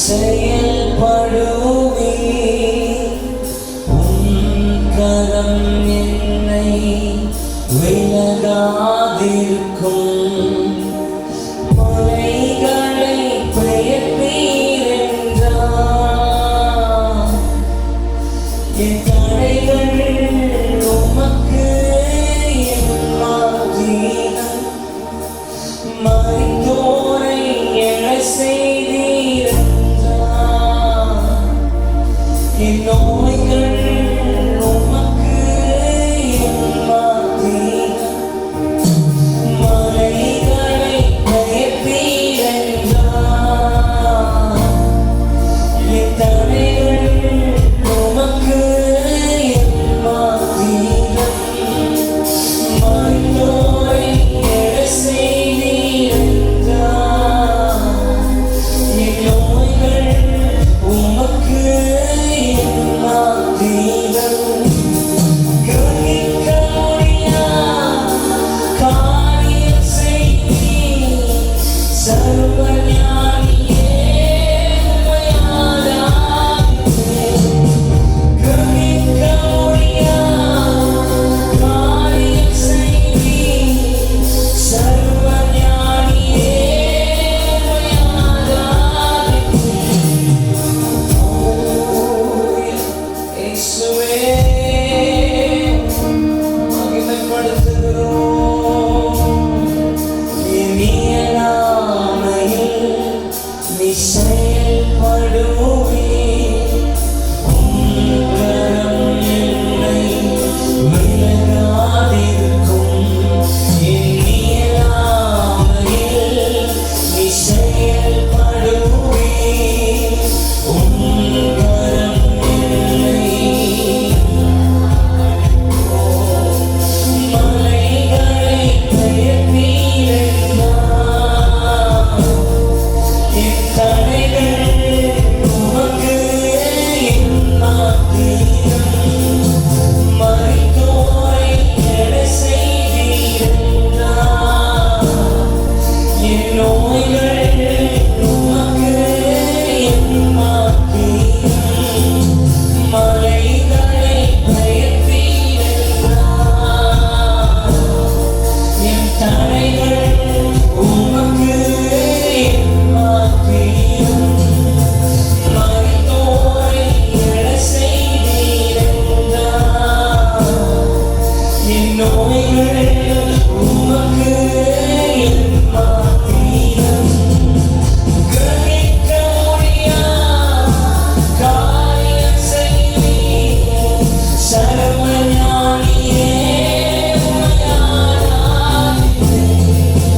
செயல்படுவே உன் கரம் என்னை விலகாதிருக்கும். மலைகளை பெயர்ப்பீரென்றார் என் தடைகள் உமக்கு எம்மாதீனம். மரித்தோரை எழச் செய்தீரென்றார் என் நோய்கள் உமக்கு எம்மாதீனம். மலைகளை பெயர்ப்பீரென்றார் என் தடைகள் உமக்கு எம்மாதீனம். மரித்தோரை எழச் செய்தீரென்றார் என் நோய்கள் உமக்கு எம்மாதீனம். கிரகிக்க முடியாத காரியம் செய்தீர் சர்வஞானியே, உம்மை ஆராதிப்பேன். கிரகிக்க முடியாத காரியம் செய்தீர் சர்வஞானியே, உம்மை ஆராதிப்பேன். இயேசுவே மகிமைப்படுத்துகிறோம். என் இயலாமையில் நீ செயல்படுவே உன் கரம் என்னை விலகாதிருக்கும். என் இயலாமையில் நீ செயல்படுவே உன் கரம் என்னை. மலைகளை பெயர்ப்பீரென்றார் என் தடைகள் உமக்கு எம்மாதீனம். மரித்தோரை எழச் செய்தீரென்றார் என் நோய்கள் உமக்கு எம்மாதீனம். மலைகளை பெயர்ப்பீரென்றார் என் தடைகள் உமக்கு எம்மாதீனம். மரித்தோரை எழச் செய்தீரென்றார் என் நோய்கள் உமக்கு எம்மாதீனம். கிரகிக்க முடியாத காரியம் செய்தீர் சர்வஞானியே, உம்மை ஆராதிப்பேன்.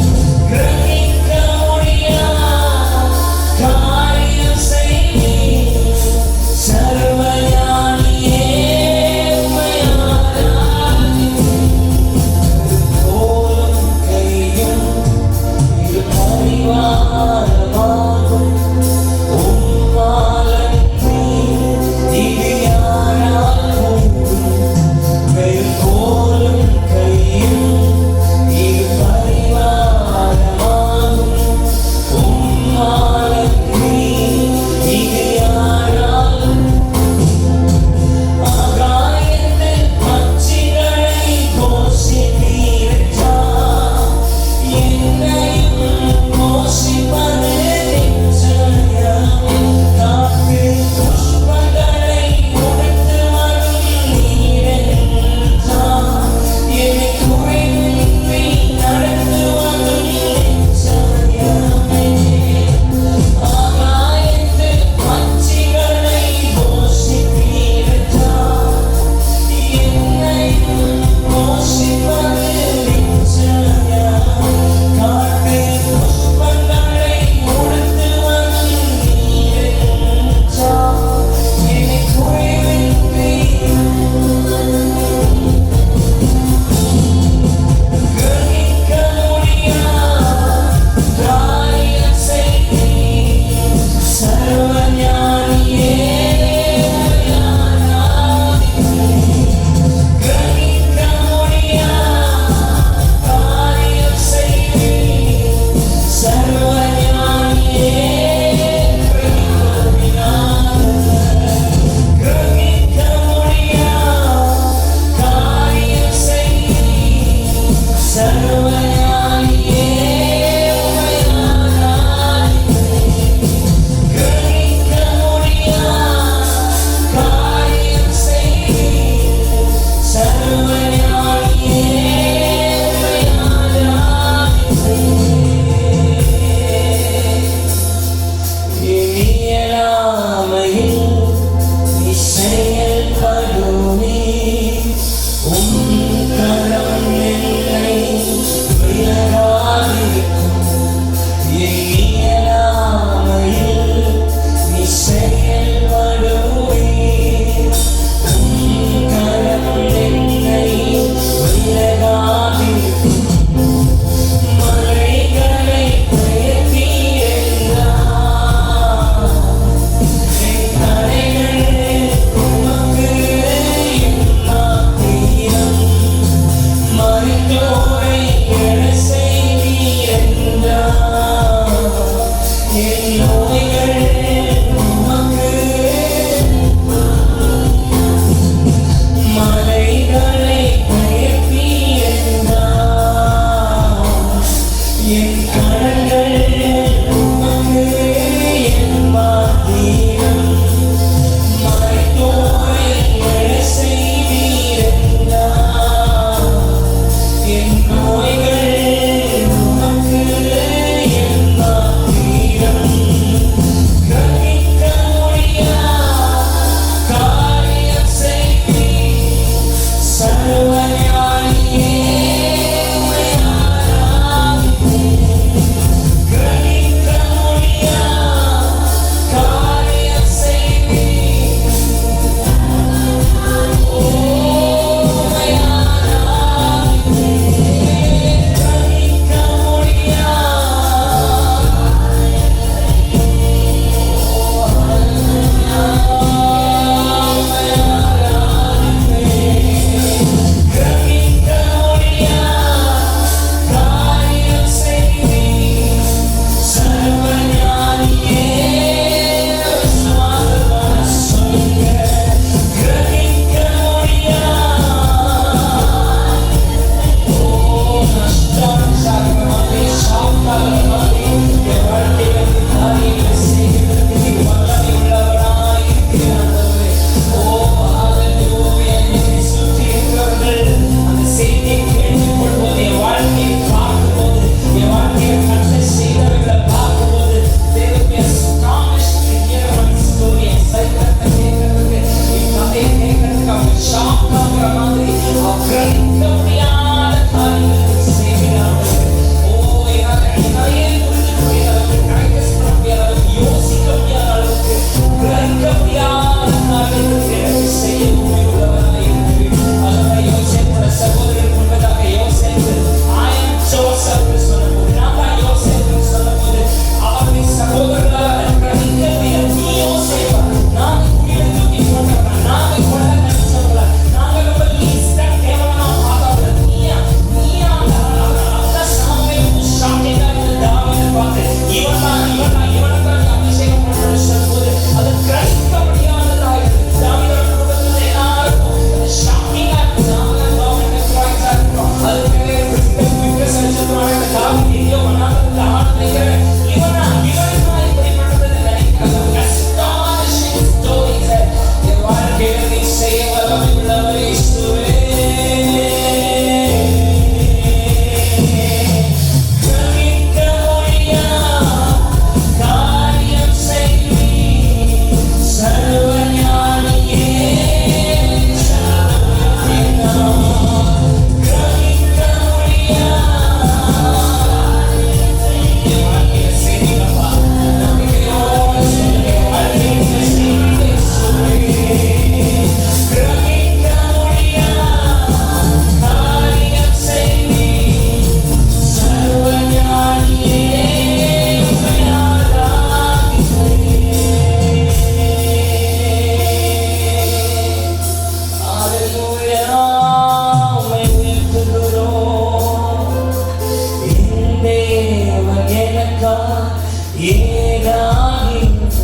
ஏதாகிலும்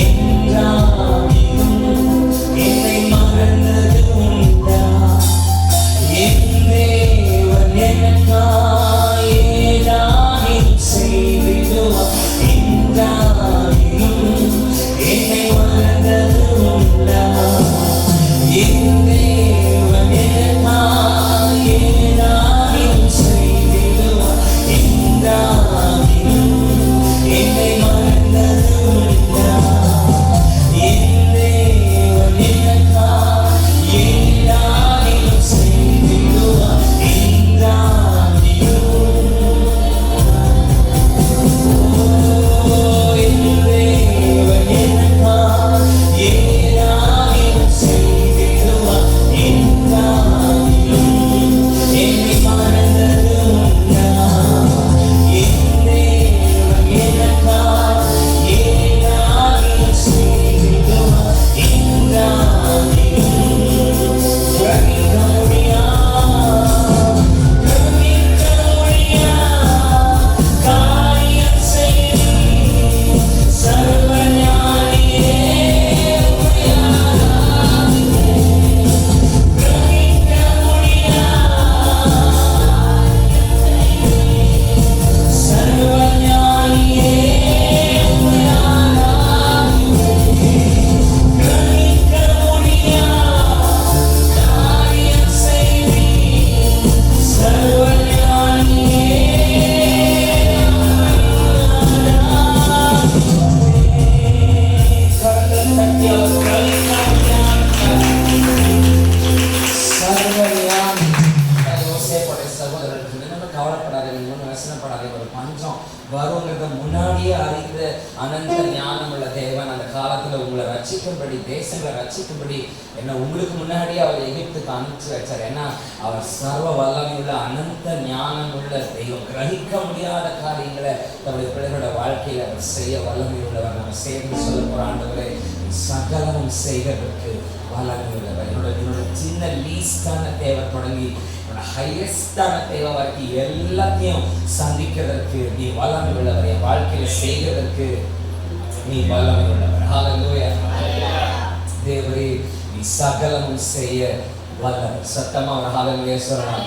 என்றாகிலும் என்னை மறந்தது உண்டா? என் தேவன் எனக்காய் ஏதாகிலும் செய்திடுவார். என்றாகிலும் என்னை மறந்தது உண்டா? என் தேவன் எனக்காய் ஏதாகிலும் செய்திடுவார். என்றாகிலும் என்னை மறந்தது உண்டா? என் தேவன் எனக்காய் ஏதாகிலும் செய்திடுவார். என்றாகிலும் என் தேவன் எனக்காய் ஏதாகிலும் செய்திடுவார். என்றாகிலும் என்னை மறந்தது உண்டா? என் தேவன் எனக்காய் ஏதாகிலும் செய்திடுவார். என்றாகிலும் கிரகிக்க முடியா காரியம் செய்தீர். சர்வஞானியே கிரகிக்க முடியா சர்வஞானியே கிரகிக்க முடியா காரியம் செய்தீர். சர்வஞானியே கரங்கள் தட்டி அவர் கிரகிக்க சர்வஞானி. யோசேப்புடைய சகோதரர்கள் நம்ம கவலைப்படாதீங்க, ஒன்றும் வசனப்படாதீங்க. ஒரு பஞ்சம் வருங்கிறத முன்னாடியே அறிந்த அனந்த ஞானம் உள்ள தேவன் அந்த காலத்துல உங்களை ரட்சிக்கும்படி, தேசங்களை ரட்சிக்கும்படி என்ன உங்களுக்கு முன்னாடியே அவர் எகிப்துக்கு அனுப்பிச்சு வச்சார். ஏன்னா அவர் சர்வ வல்லமையுள்ள அனந்த ஞானம் உள்ள தெய்வம். கிரகிக்க முடியாத காரியங்களை தன்னுடைய பிள்ளைகளோட வாழ்க்கையில அவர் செய்ய வல்லமை உள்ளவர். நம்ம சேர்ந்து சொல்ல போற ஆண்டவரே, சகலமும் செய்வதற்கு வல்லமை உள்ளவர். என்னோட சின்ன லீஸ்டான தேவை தொடங்கி ஹையஸ்டான தேவை வரைக்கும் எல்லாத்தையும் சந்திக்கிறதற்கு நீ வல்லமை உள்ளவர். என் வாழ்க்கையில செய்கிறதற்கு நீ வல்லமை உள்ளவர். ஹல்லேலூயா. தேவரே, நீ சகலமும் செய்ய வல்லவர். சத்தமா ஒரு ஹல்லேலூயா சொல்லலாம்.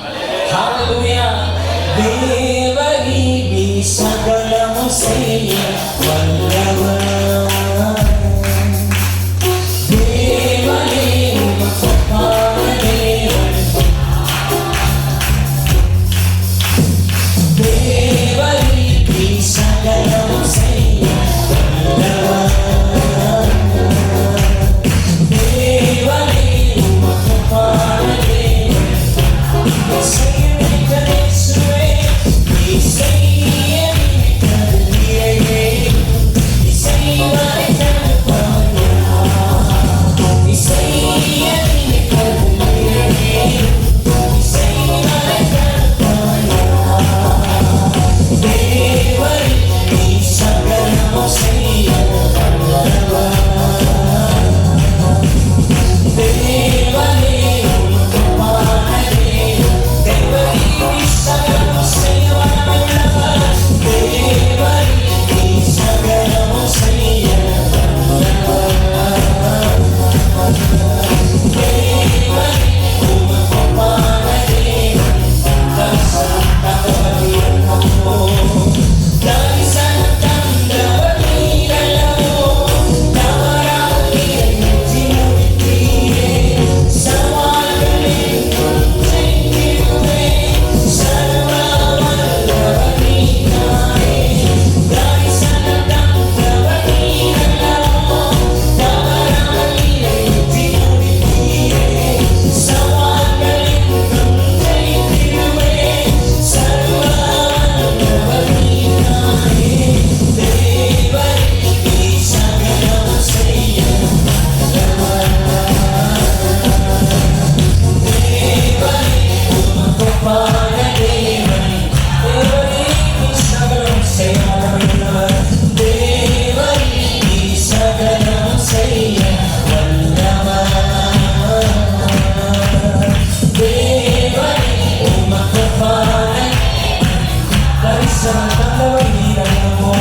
ஹல்லேலூயா. தேவரே, நீ சகலமும் செய்ய வல்லவர். தேவரே, உமக்கு ஒப்பான தேவன். தேவரே, நீ சகலமும் செய்ய வல்லவர். தேவரே, உமக்கு ஒப்பான தேவன். செய்ய நினைத்தது இயேசுவே, நீ செய்ய நினைத்தது நீரே. நீ செய்வதை தடுப்பவர் யார்? நீ செய்ய நினைத்தது நீரே. நீ செய்வதை தடுப்பவர் யார்? தேவரே, நீ சகலமும் செய்ய வல்லவர். தேவரே, உமக்கு ஒப்பான தேவன். தேவரே, நீ சகலமும் செய்ய வல்லவர். தேவரே, நீ சகலமும் செய்ய வல்லவர். தேவரே, உமக்கு ஒப்பான தேவன். தரிசனம் தந்தவர் நீரல்லவோ. தரிசனம் தந்தவர் நீரல்லவோ. தவறாமல் நீரை வெற்றி முடித்தீரே. சவால்கள் என்றும் ஜெயித்திடுவே. சர்வ வல்லவர் நீதானே. தரிசனம் தந்தவர் நீரல்லவோ. தவறாமல் நீரை வெற்றி முடித்தீரே. சவால்கள் என்றும் ஜெயித்திடுவே. சர்வ வல்லவர் நீதானே. தேவரே, நீ சகலமும் செய்ய வல்லவர். தேவரே, உமக்கு ஒப்பான தேவன். தேவரே, நீ சகலமும் செய்ய வல்லவர். தேவரே, நீ சகலமும் செய்ய வல்லவர். தேவரே, உமக்கு ஒப்பான தரிசனம் தந்தவர் நீரல்லவோ.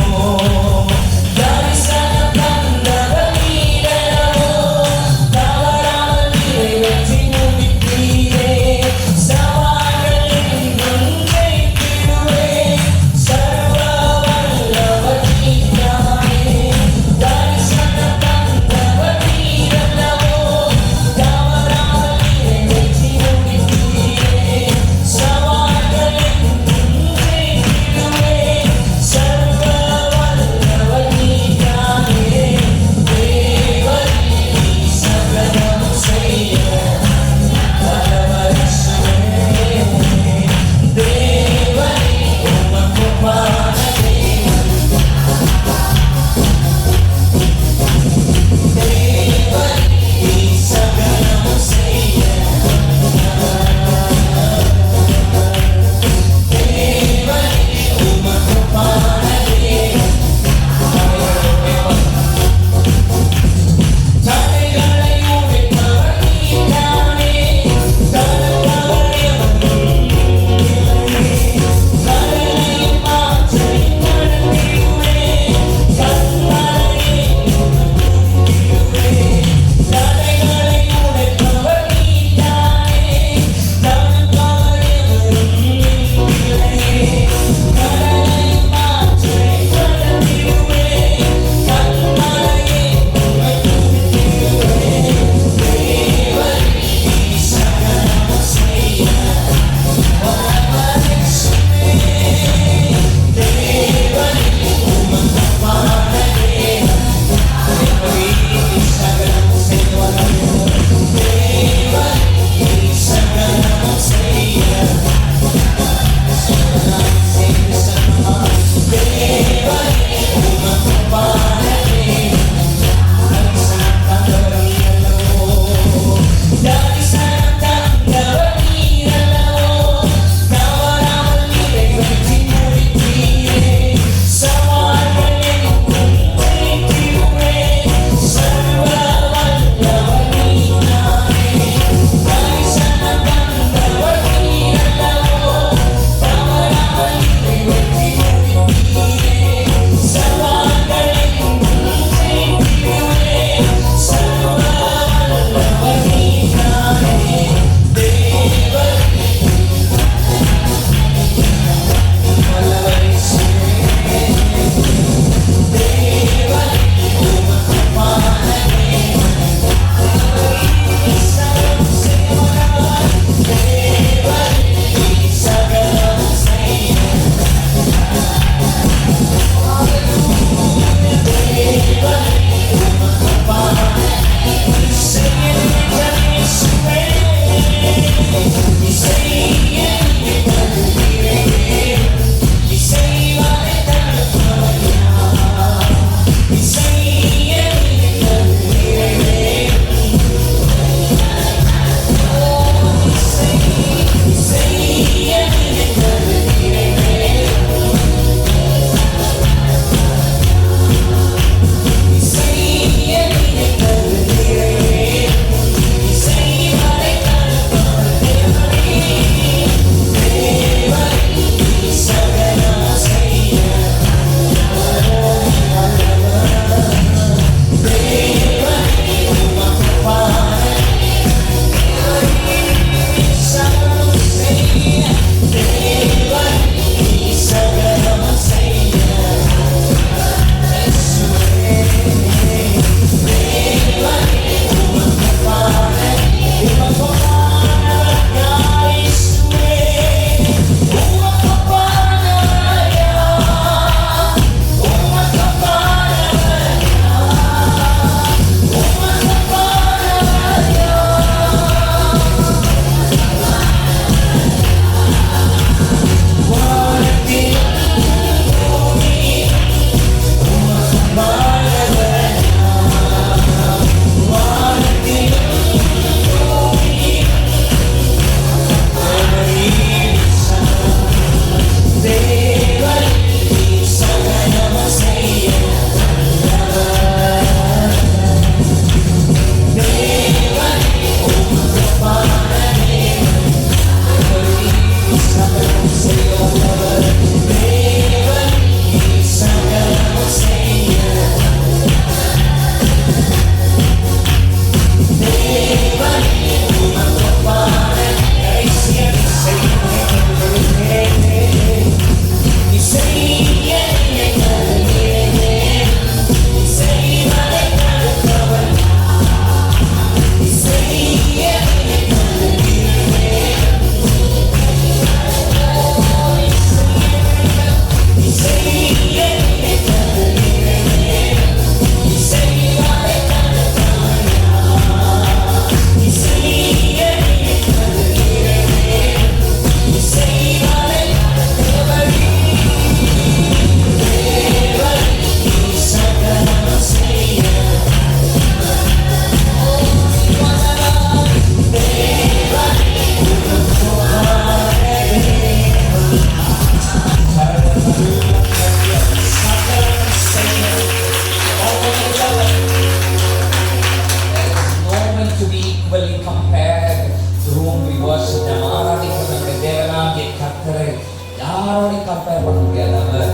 யாரோடையும் கம்பேர் பண்ண முடியாது. அவர்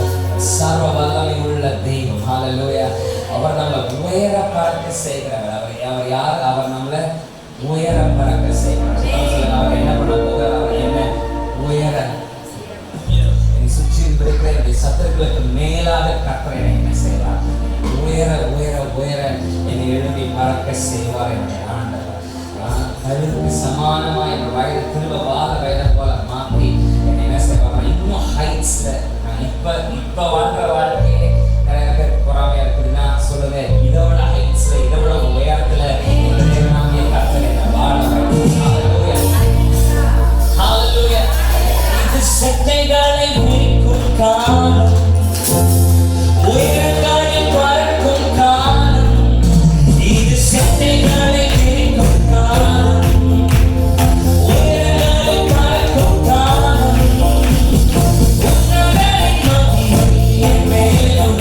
சர்வ வல்லமை உள்ள தெய்வம். ஹல்லேலூயா. அவர் நம்மளை உயர பறக்க செய்கிறவர். அவர் யார்? அவர் நம்மளை உயர பறக்க செய்கிறார். அவர் என்ன பண்ண போகிறார்? அவர் என்ன உயர சுற்றி இருக்கிற என்னுடைய சத்துருக்களுக்கு மேலாக கர்த்தர் என்ன செய்வார்? உயர உயர உயர என்னை எழுப்பி பறக்க செய்வார் என்னுடைய ஆண்டவர். கழுவுக்கு சமானமாக என் வயது திரும்ப வாத வயதை போல மாற்றி என்னை என்ன செய்வார்? இன்னும் ஹைட்ஸ்ல நான் இப்ப வாழ்ற வாழ்க்கையே நிறைய பேர் பொறாமையா இருக்குதுன்னா சொல்லுவேன், இதோட ஹைட்ஸ்ல இதோட உயரத்துல என்னுடைய கர்த்தர் என்ன வாழ இது செட்டைகளை விரிக்கும் காலம், உயரங்களை பறக்கும் காலம், இது செட்டைகளை விரிக்கும் காலம், உயரங்களை பறக்கும் காலம், உன்னதரை நோக்கி என் மேலும்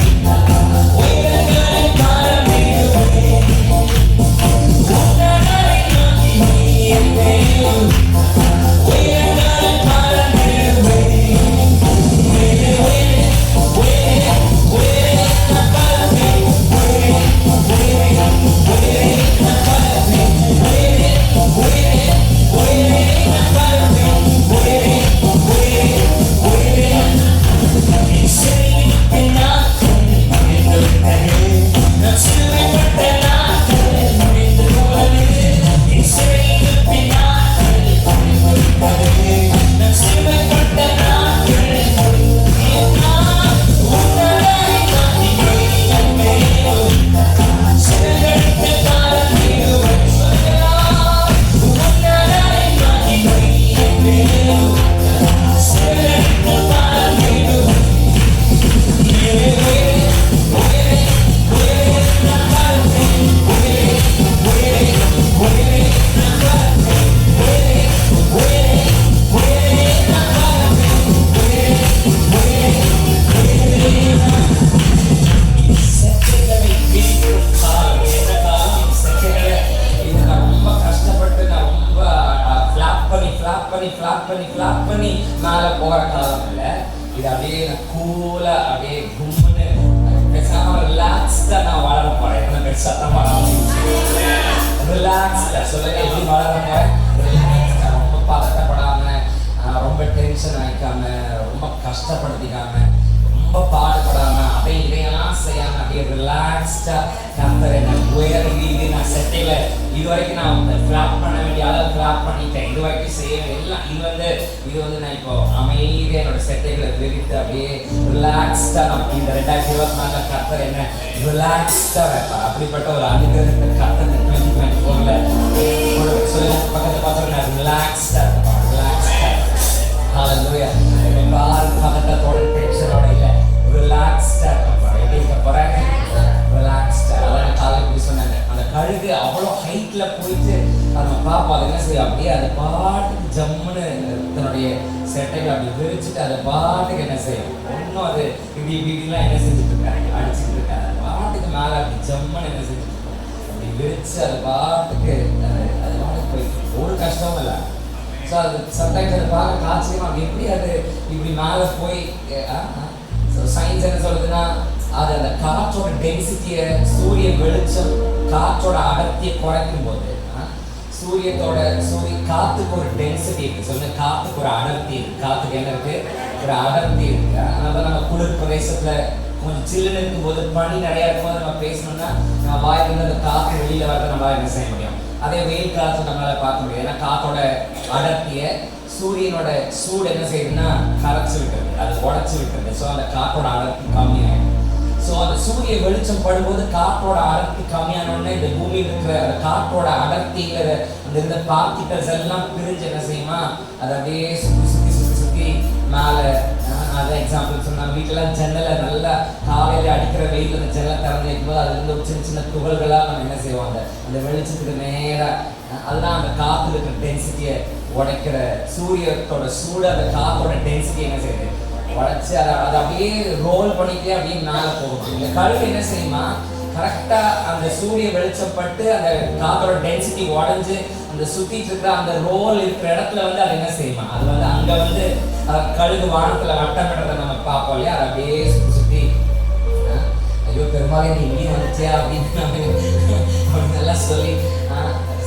உயரங்களை பறந்திடுவேன், உன்னதரை நோக்கி என் மேலும் உயரங்களை பறந்திடுவேன். ஃபிளாப் பண்ணி மேலே போகிற காலம் இல்லை. இது அப்படியே கூலா அப்படியே கும்முன்னு பேசாம ரிலாக்ஸ்டாக நான் வளர போகிறேன். என்ன பெருசாக ரிலாக்ஸ்டாக சொல்லுங்க, எப்படி வளர போகிறேன்? ரிலாக்ஸ்டாக, ரொம்ப பதட்டப்படாமல், ரொம்ப டென்ஷன் ஆகிக்காம, ரொம்ப கஷ்டப்படுத்திக்காம, ரொம்ப பாடுபடாமல், அப்படியே இதையெல்லாம் செய்யாமல் அப்படியே ரிலாக்ஸ்டாக கர்த்தர் என்ன உயர்வு நான் செட்டையில் இது வரைக்கும் நான் ஃபிளாப் பண்ண வேண்டிய அளவு ஃபிளாப் பண்ணிட்டேன். இது வரைக்கும் செய்ய எல்லாம் இது வந்து நான் இப்போ அமைதியாக என்னோட செட்டைகளை விரித்து அப்படியே ரிலாக்ஸ்டாக நான் இந்த 2024 கர்த்தர் என்ன ரிலாக்ஸ்டாக வைப்பார். அப்படிப்பட்ட ஒரு அனுகிரகத்தை கர்த்தர் 2024 சொல்லி பக்கத்தில் பார்த்தோம், நான் ரிலாக்ஸ்டாக இருப்பேன். ரிலாக்ஸ்டாக ஹல்லேலூயா. பதட்டத்தோட டென்ஷனோட இல்லை, ரிலாக்ஸ்டாக இருப்பேன். எப்படி இருக்க போகிறேன்? ரிலாக்ஸ்டாக. அதான் காலையில் இப்படி சொன்னாங்க, அந்த கழுகு அவ்வளோ ஹைட்டில் போயிட்டு நம்ம பார்ப்போம். அது என்ன செய்யும்? அப்படியே அது பாட்டுக்கு ஜம்முன்னு தன்னுடைய செட்டைகளை அப்படி விரிச்சுட்டு அது பாட்டுக்கு என்ன செய்யும்? ஒன்றும் அது இப்படிலாம் என்ன செஞ்சுட்டு இருக்காங்க, அடிச்சுட்டு இருக்காங்க. அது பாட்டுக்கு மேலே அப்படி ஜம்முன்னு என்ன செஞ்சுட்டு இருக்கோம், அப்படி விரிச்சு அது பாட்டுக்கு அது பாட்டுக்கு போயிட்டு ஒரு கஷ்டமும் இல்லை. ஸோ அது சம்டைம்ஸ் அது பார்க்க காட்சியமாக அப்படி எப்படி அது இப்படி மேலே போய் சயின்ஸ் என்ன சொல்லுதுன்னா, அது அந்த காற்றோட டென்சிட்டியை, சூரிய வெளிச்சம் காற்றோட அடர்த்தியை குறைக்கும் போது காத்துக்கு ஒரு டென்சிட்டி இருக்கு. சொல்லுங்க, காத்துக்கு ஒரு அடர்த்தி இருக்கு. காத்துக்கு என்ன இருக்கு? ஒரு அடர்த்தி இருக்கு. அதனால நம்ம குளிர் பிரதேசத்துல கொஞ்சம் சில்லுன்னு இருக்கும்போது, பனி நிறையா இருக்கும்போது நம்ம பேசணும்னா நம்ம வாயிலிருந்து அந்த காற்று வெளியில வரத நம்மளால என்ன செய்ய முடியும்? அதே வெயில் காற்று நம்மளால பார்க்க முடியும். ஏன்னா காத்தோட அடர்த்தியை சூரியனோட சூடு என்ன செய்யுதுன்னா கரைச்சி விட்டுருது, அது உடச்சி விட்டுருது. ஸோ அந்த காற்றோட அடர்த்தி கம்மியாயிடும். ஸோ அந்த சூரிய வெளிச்சம் படும்போது காற்றோட அடர்த்தி கம்மியானோடனே இந்த பூமியில் இருக்கிற அந்த காற்றோட அடர்த்திங்கிற அந்த இருந்த பார்ட்டிகல்ஸ் எல்லாம் பிரிஞ்சு என்ன செய்யுமா, அது அப்படியே சுற்றி மேலே. அதான் எக்ஸாம்பிள் சொன்னால், வீட்டிலலாம் ஜன்னலை நல்லா காலையில் அடிக்கிற வெயில் அந்த ஜன்னலை திறந்து வைக்கும்போது அது இருந்து சின்ன சின்ன துகள்களாக நம்ம என்ன செய்வோம், அந்த வெளிச்சத்துக்கு நேராக. அதுதான் அந்த காற்று இருக்கிற டென்சிட்டியை உடைக்கிற சூரியத்தோட சூடு, அந்த காற்றோட டென்சிட்டி என்ன செய்யுது, உடைச்சி அதை அப்படியே ரோல் பண்ணிட்டே அப்படியே மேலே போகும். இந்த கழுகு என்ன செய்யுமா, கரெக்டாக அந்த சூரிய வெளிச்சம் பட்டு அந்த காற்றோட டென்சிட்டி உடஞ்சி அந்த இந்த சுத்திட்டு இருக்கிற அந்த ரோல் இருக்கிற இடத்துல வந்து அது என்ன செய்யுமா, அது வந்து அங்க வந்து கழுகு வானத்துல வட்டமிடுறத நம்ம பார்ப்போம் இல்லையா, அதை அப்படியே சுத்தி சுத்தி ஐயோ பெருமாளே நீ இங்கேயும் வந்துச்சியா அப்படின்னு எல்லாம் சொல்லி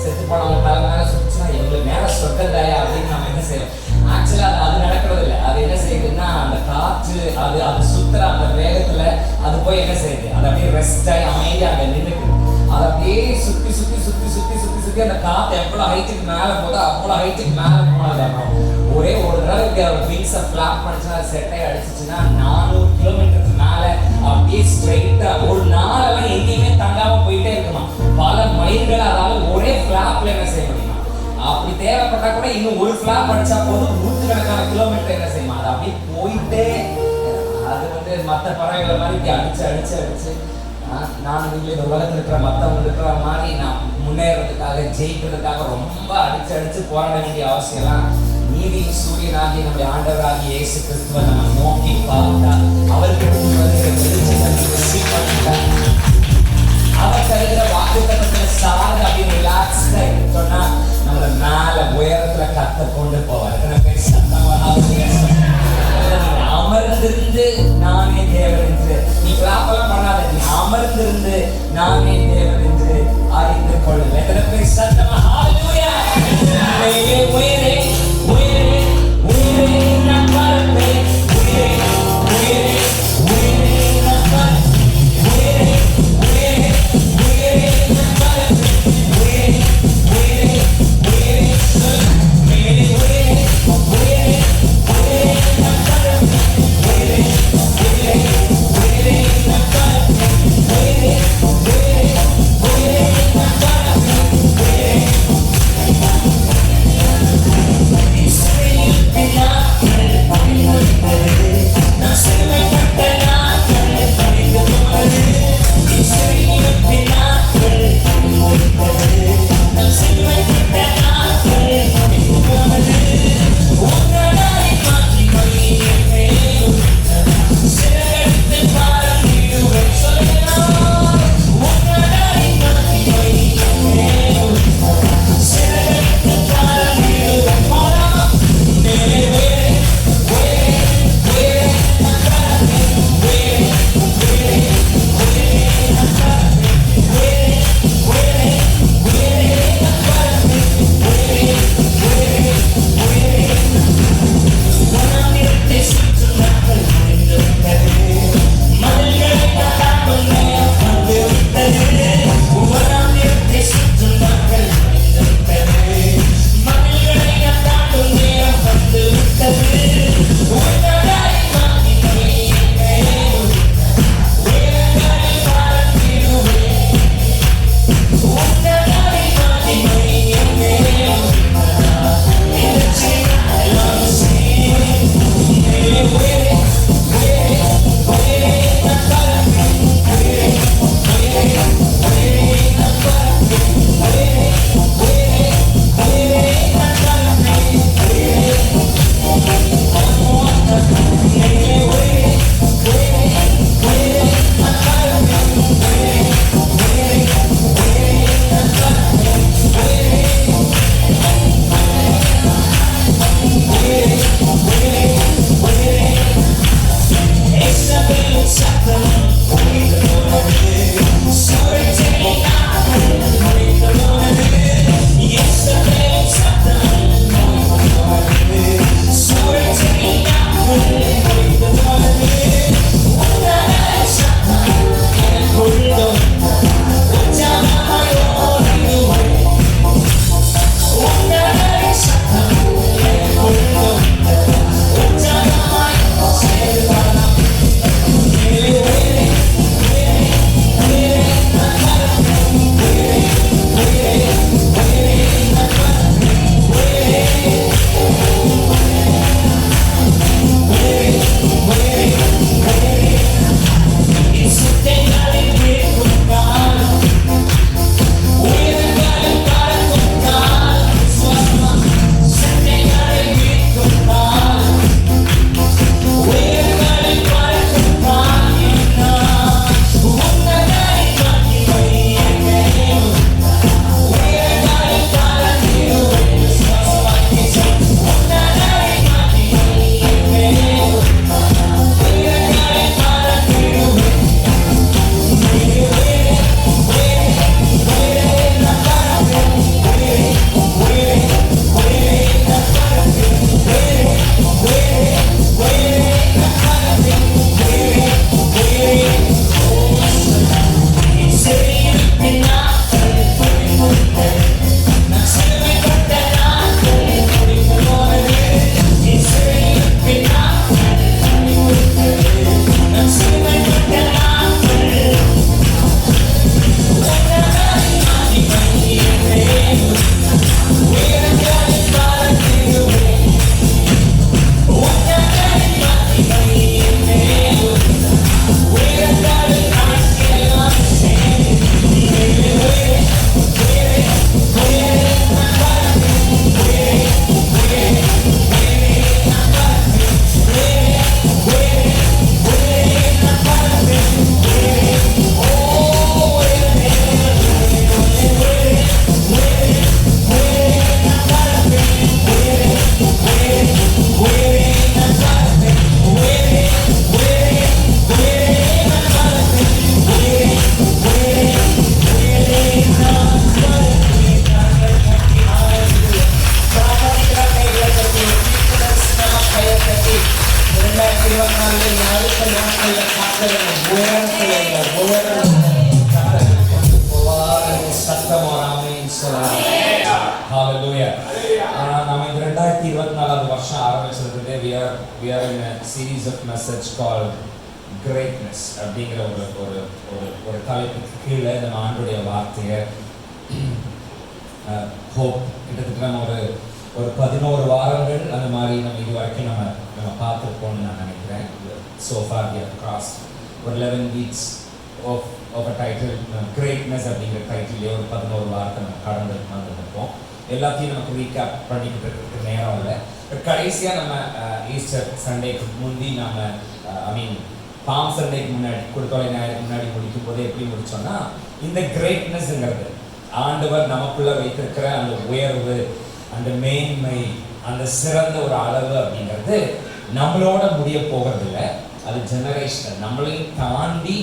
செத்து போனவங்க தலை மேலே சுற்றுச்சுன்னா எங்களுக்கு மேலே சொர்க்கந்தாயா அப்படின்னு நம்ம என்ன செய்யறோம். ஆக்சுவலாக அது நடக்கிறது இல்லை. அது என்ன செய்யுதுன்னா அந்த காற்று அது சுத்துற அந்த வேகத்துல அது போய் என்ன செய்யுது, அது அப்படியே ரெஸ்ட் ஆகி அமைதியாக அங்கே நின்றுக்கு. அதை அப்படியே சுற்றி சுற்றி சுற்றி சுற்றி சுற்றி சுற்றி அந்த காற்று எவ்வளோ ஹைட்டுக்கு மேலே போதோ அவ்வளோ ஹைட்டுக்கு மேலே போனது. ஒரே ஒரு தடவை விங்ஸை ஃபிளாப் பண்ணிச்சுன்னா அது செட்டையை அடிச்சிச்சுன்னா 400 கிலோமீட்டருக்கு மேலே அப்படியே ஸ்ட்ரைட்டா ஒரு நாளெல்லாம் எங்கேயுமே தங்காம போயிட்டே இருக்குமா. பல மைல்கள் அதாவது ஒரே ஃபிளாப்ல என்ன செய்ய முடியுமா. அப்படி தேவைப்பட்டா கூட இன்னும் ஒரு ஃபிளாப் அடிச்சா போதும் 100கணக்கான கிலோமீட்டர் என்ன செய்யுமா, அது அப்படியே போயிட்டே. அது வந்து மற்ற பறவைகளை மாதிரி அடிச்சு அடிச்சு அடிச்சு நான் நீங்கள் இந்த உலகத்தில் இருக்கிற மற்றவங்க இருக்கிற மாதிரி நான் முன்னேறதுக்காக ஜெயிக்கிறதுக்காக ரொம்ப அடிச்சு அடிச்சு போராட வேண்டிய அவசியம்லாம் நீதி சூரியனாகி நம்முடைய ஆண்டவராகி இயேசு கிறிஸ்துவை நம்ம நோக்கி பார்த்தா அவருக்கு அவர் தருகிற வாக்குத்தத்தத்துல சார்ந்து அப்படின்னு ரிலாக்ஸ்டா சொன்னா நம்மள மேல உயரத்துல கத்த கொண்டு போவார். அமர்ந்திருந்து நானே தேவன் என்று நீ கிளாப்பெல்லாம் பண்ணாத, நீ அமர்ந்திருந்து நானே தேவன் என்று அறிந்து கொள்ளுங்க. எத்தனை பேர் சத்தமா ஹalleluya. உயரே உயரே உயரே உயரே நான் பார்ப்பேன், உயரே உயரே உயரே நான் பார்ப்பேன், உயரே உயரே உயரே நான் பார்ப்பேன், உயரே உயரே உயரே உயரே உயரே உயரே உயரே நான் பார்ப்பேன், உயரே உயரே உயரே நான் பார்ப்பேன், உயரே உயரே உயரே நான் பார்ப்பேன், உயரே 2024 அடுத்த நாட்கள்ல கர்த்தர் உயரத்துல கொண்டு போவார். சத்தம் ஒரு ஆமென் சொல்லலாம். ஹalleluya. நாம இந்த 2024 வருஷம் ஆரம்பிச்சதுக்கு we are in a series of message called greatness அப்படிங்கிற ஒரு தலைப்புக்கு கீழே நம்ம ஆண்டுடைய வார்த்தையை hope கிட்டத்தட்ட நம்ம ஒரு 11 வாரங்கள் அந்த மாதிரி நம்ம இது வரைக்கும் நம்ம பார்த்துருப்போம்னு நான் நினைக்கிறேன். So far we have crossed ஒரு 11 weeks of a title greatness அப்படிங்கிற டைட்டிலே ஒரு 11 வாரத்தை நம்ம கடந்து வந்துருப்போம். எல்லாத்தையும் நமக்கு ரீகேப் பண்ணிக்கிட்டு இருக்கிறதுக்கு நேரம் இல்லை. கடைசியாக நம்ம ஈஸ்டர் சண்டேக்கு முந்தி நம்ம பாம் சண்டேக்கு முன்னாடி குடுத்தோலை ஞாயிற்கு முன்னாடி முடிக்கும் போதே எப்படி முடிச்சோம்னா, இந்த கிரேட்னஸ்ங்கிறது ஆண்டவர் நமக்குள்ள வைத்திருக்கிற அந்த உயர்வு, அந்த மேன்மை, அந்த சிறந்த ஒரு அளவு அப்படிங்கிறது நம்மளோட முடிய போகிறதில்லை. அது ஜெனரேஷனல், நம்மளையும் தாண்டி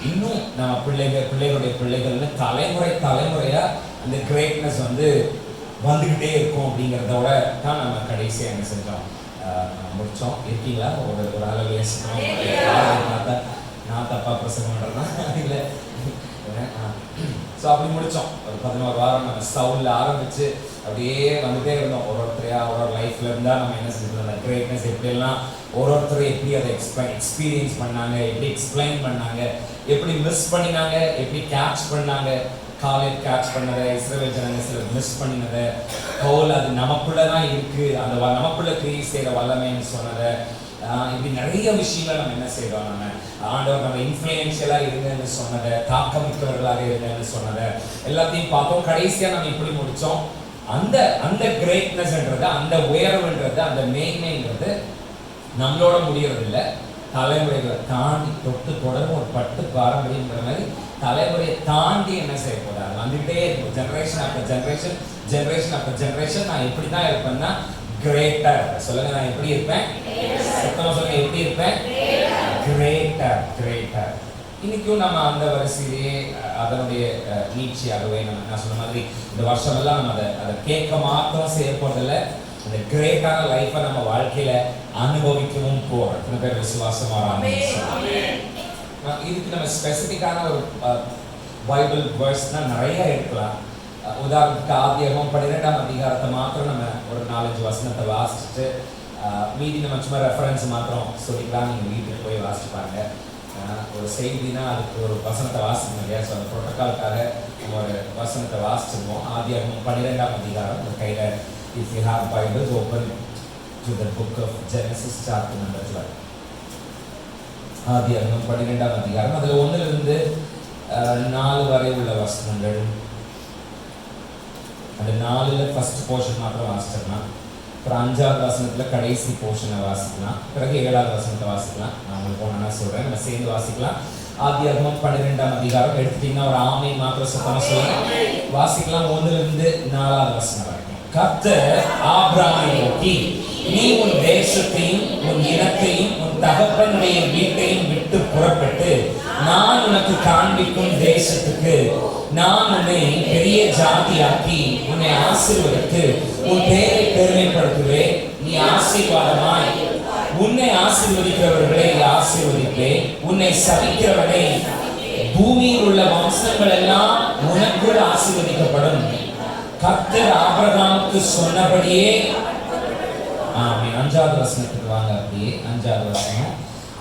இன்னும் நம்ம பிள்ளைகளுடைய பிள்ளைகள்னு தலைமுறையா அந்த கிரேட்னஸ் வந்துக்கிட்டே இருக்கும் அப்படிங்கிறதோட தான் நம்ம கடைசியாக என்ன செஞ்சோம், முடித்தோம். இருக்கீங்களா? ஒரு அளவு பார்த்தா நான் தப்பாக பிரசங்கம் பண்ணுறேன்னா இல்லை. ஸோ அப்படி முடித்தோம். ஒரு 11 வாரம் நம்ம சவுலில் ஆரம்பித்து அப்படியே வந்துகிட்டே இருந்தோம். ஒரு லைஃப்ல இருந்தால் நம்ம என்ன செஞ்சோம், அந்த கிரேட்னஸ் எப்படியெல்லாம் ஒருத்தரும் எப்படி அதை எக்ஸ்பீரியன்ஸ் பண்ணாங்க, எப்படி எக்ஸ்பிளைன் பண்ணாங்க, எப்படி மிஸ் பண்ணினாங்க, எப்படி கேட்ச் பண்ணாங்க, காலேஜ் கேட்ச் பண்ணதை, இஸ்ரவேல் ஜனங்க சில மிஸ் பண்ணினதை, ஹோல் அது நமக்குள்ளே தான் இருக்குது, அந்த நமக்குள்ளே கிரியை செய்கிற வல்லமைன்னு சொன்னதை, இப்படி நிறைய விஷயங்கள் நம்ம என்ன செய்கிறோம், நம்ம ஆண்டவர் நம்ம இன்ஃப்ளூயன்ஷியலாக இருங்கன்னு சொன்னதை, தாக்கமிக்கவர்களாக இருங்கன்னு சொன்னதை எல்லாத்தையும் பார்த்தோம். கடைசியாக நம்ம இப்படி முடித்தோம். அந்த கிரேட்னஸ்ன்றது, அந்த உயர்வுன்றது, அந்த மேன்மைன்றது நம்மளோட முடியறதில்லை. தலைமுறைகளை தாண்டி தொட்டு தொடரும் ஒரு பட்டு பாரம்பரியங்கிற மாதிரி தலைமுறையை தாண்டி என்ன செய்ய போறாரு, வந்துகிட்டே இருக்கும். ஜெனரேஷன் ஆஃப்டர் ஜெனரேஷன் நான் எப்படி தான் இருப்பேன்னா கிரேட்டர். சொல்லுங்க, நான் எப்படி இருப்பேன்? சுத்தமாக சொல்லுங்க, எப்படி இருப்பேன்? கிரேட்டர். இன்னைக்கும் நம்ம அந்த வரிசையிலேயே அதனுடைய நீட்சியாகவே நான் சொன்ன மாதிரி இந்த வருஷமெல்லாம் நம்ம அதை கேட்க மாத்திரம் செய்ய போறதில்லை, அந்த கிரேட்டான லைஃப்பை நம்ம வாழ்க்கையில அனுபவிக்கவும் போறோம். எத்தனை பேர் விசுவாசம் வராங்க? இதுக்கு நம்ம ஸ்பெசிஃபிக்கான ஒரு பைபிள் வேர்ஸ்னா நிறைய இருக்கலாம். உதாரணத்துக்கு ஆதியாகமம் 12ஆம் அதிகாரத்தை மாத்திரம் நம்ம ஒரு 4-5 வசனத்தை வாசிச்சுட்டு மீதி நம்ம சும்மா ரெஃபரன்ஸ் மாத்திரம் சொல்லிக்கலாம். நீங்கள் வீட்டுக்கு போய் வாசிச்சு பாருங்க. ஒரு செய்தினா அதுக்கு ஒரு வசனத்தை வாசிக்கணும் இல்லையா? ஸோ அந்த புரோட்டோக்காலுக்காக நம்ம ஒரு வசனத்தை வாசிச்சிருவோம். ஆதியாகமம் 12ஆம் அதிகாரம் ஒரு கையில், if you have Bibles, open to the book of Genesis chapter number 12. ஆதியாகமம் 12ஆம் அதிகாரம், அதில் 1 to 4 வரை உள்ள வசனங்கள். அந்த 4ல் ஃபர்ஸ்ட் போர்ஷன் மாத்திரம் வாசிச்சிடலாம். அப்புறம் 5வது வசனத்தில் கடைசி போர்ஷனை வாசிக்கலாம். பிறகு 7வது வசனத்தை வாசிக்கலாம். நான் உங்களுக்கு ஒன்றா சொல்கிறேன், நம்ம சேர்ந்து வாசிக்கலாம். ஆதியாகமம் 12ஆம் அதிகாரம் எடுத்துட்டீங்கன்னா ஒரு ஆமை மாத்திரம் சுத்தமாக சொல்லுங்க. வாசிக்கலாம் 1 to 4வது வசனம் வரைக்கும். கர்த்தர் ஆபிரகாமை நோக்கி, நீ உன் தேசத்தையும் உன் இனத்தையும் உன் தகப்பனுடைய வீட்டையும் விட்டு புறப்பட்டு நான் உனக்கு காண்பிக்கும் தேசத்துக்கு நான் உன்னை பெரிய ஜாதியாக்கி உன்னை ஆசீர்வதித்து உன் பெயரை பெருமைப்படுத்துவேன். நீ ஆசீர்வாதமாய் உன்னை ஆசீர்வதிக்கிறவர்களை ஆசீர்வதிப்பேன், உன்னை சபிக்கிறவனை பூமியில் உள்ள வம்சங்கள் எல்லாம் உனக்குள் ஆசீர்வதிக்கப்படும். கர்த்தர் ஆபிரகாமுக்கு சொன்னபடியே. ஆமென். 5வது வசனத்துக்கு வாங்க. அப்படியே 5வது வசனம்,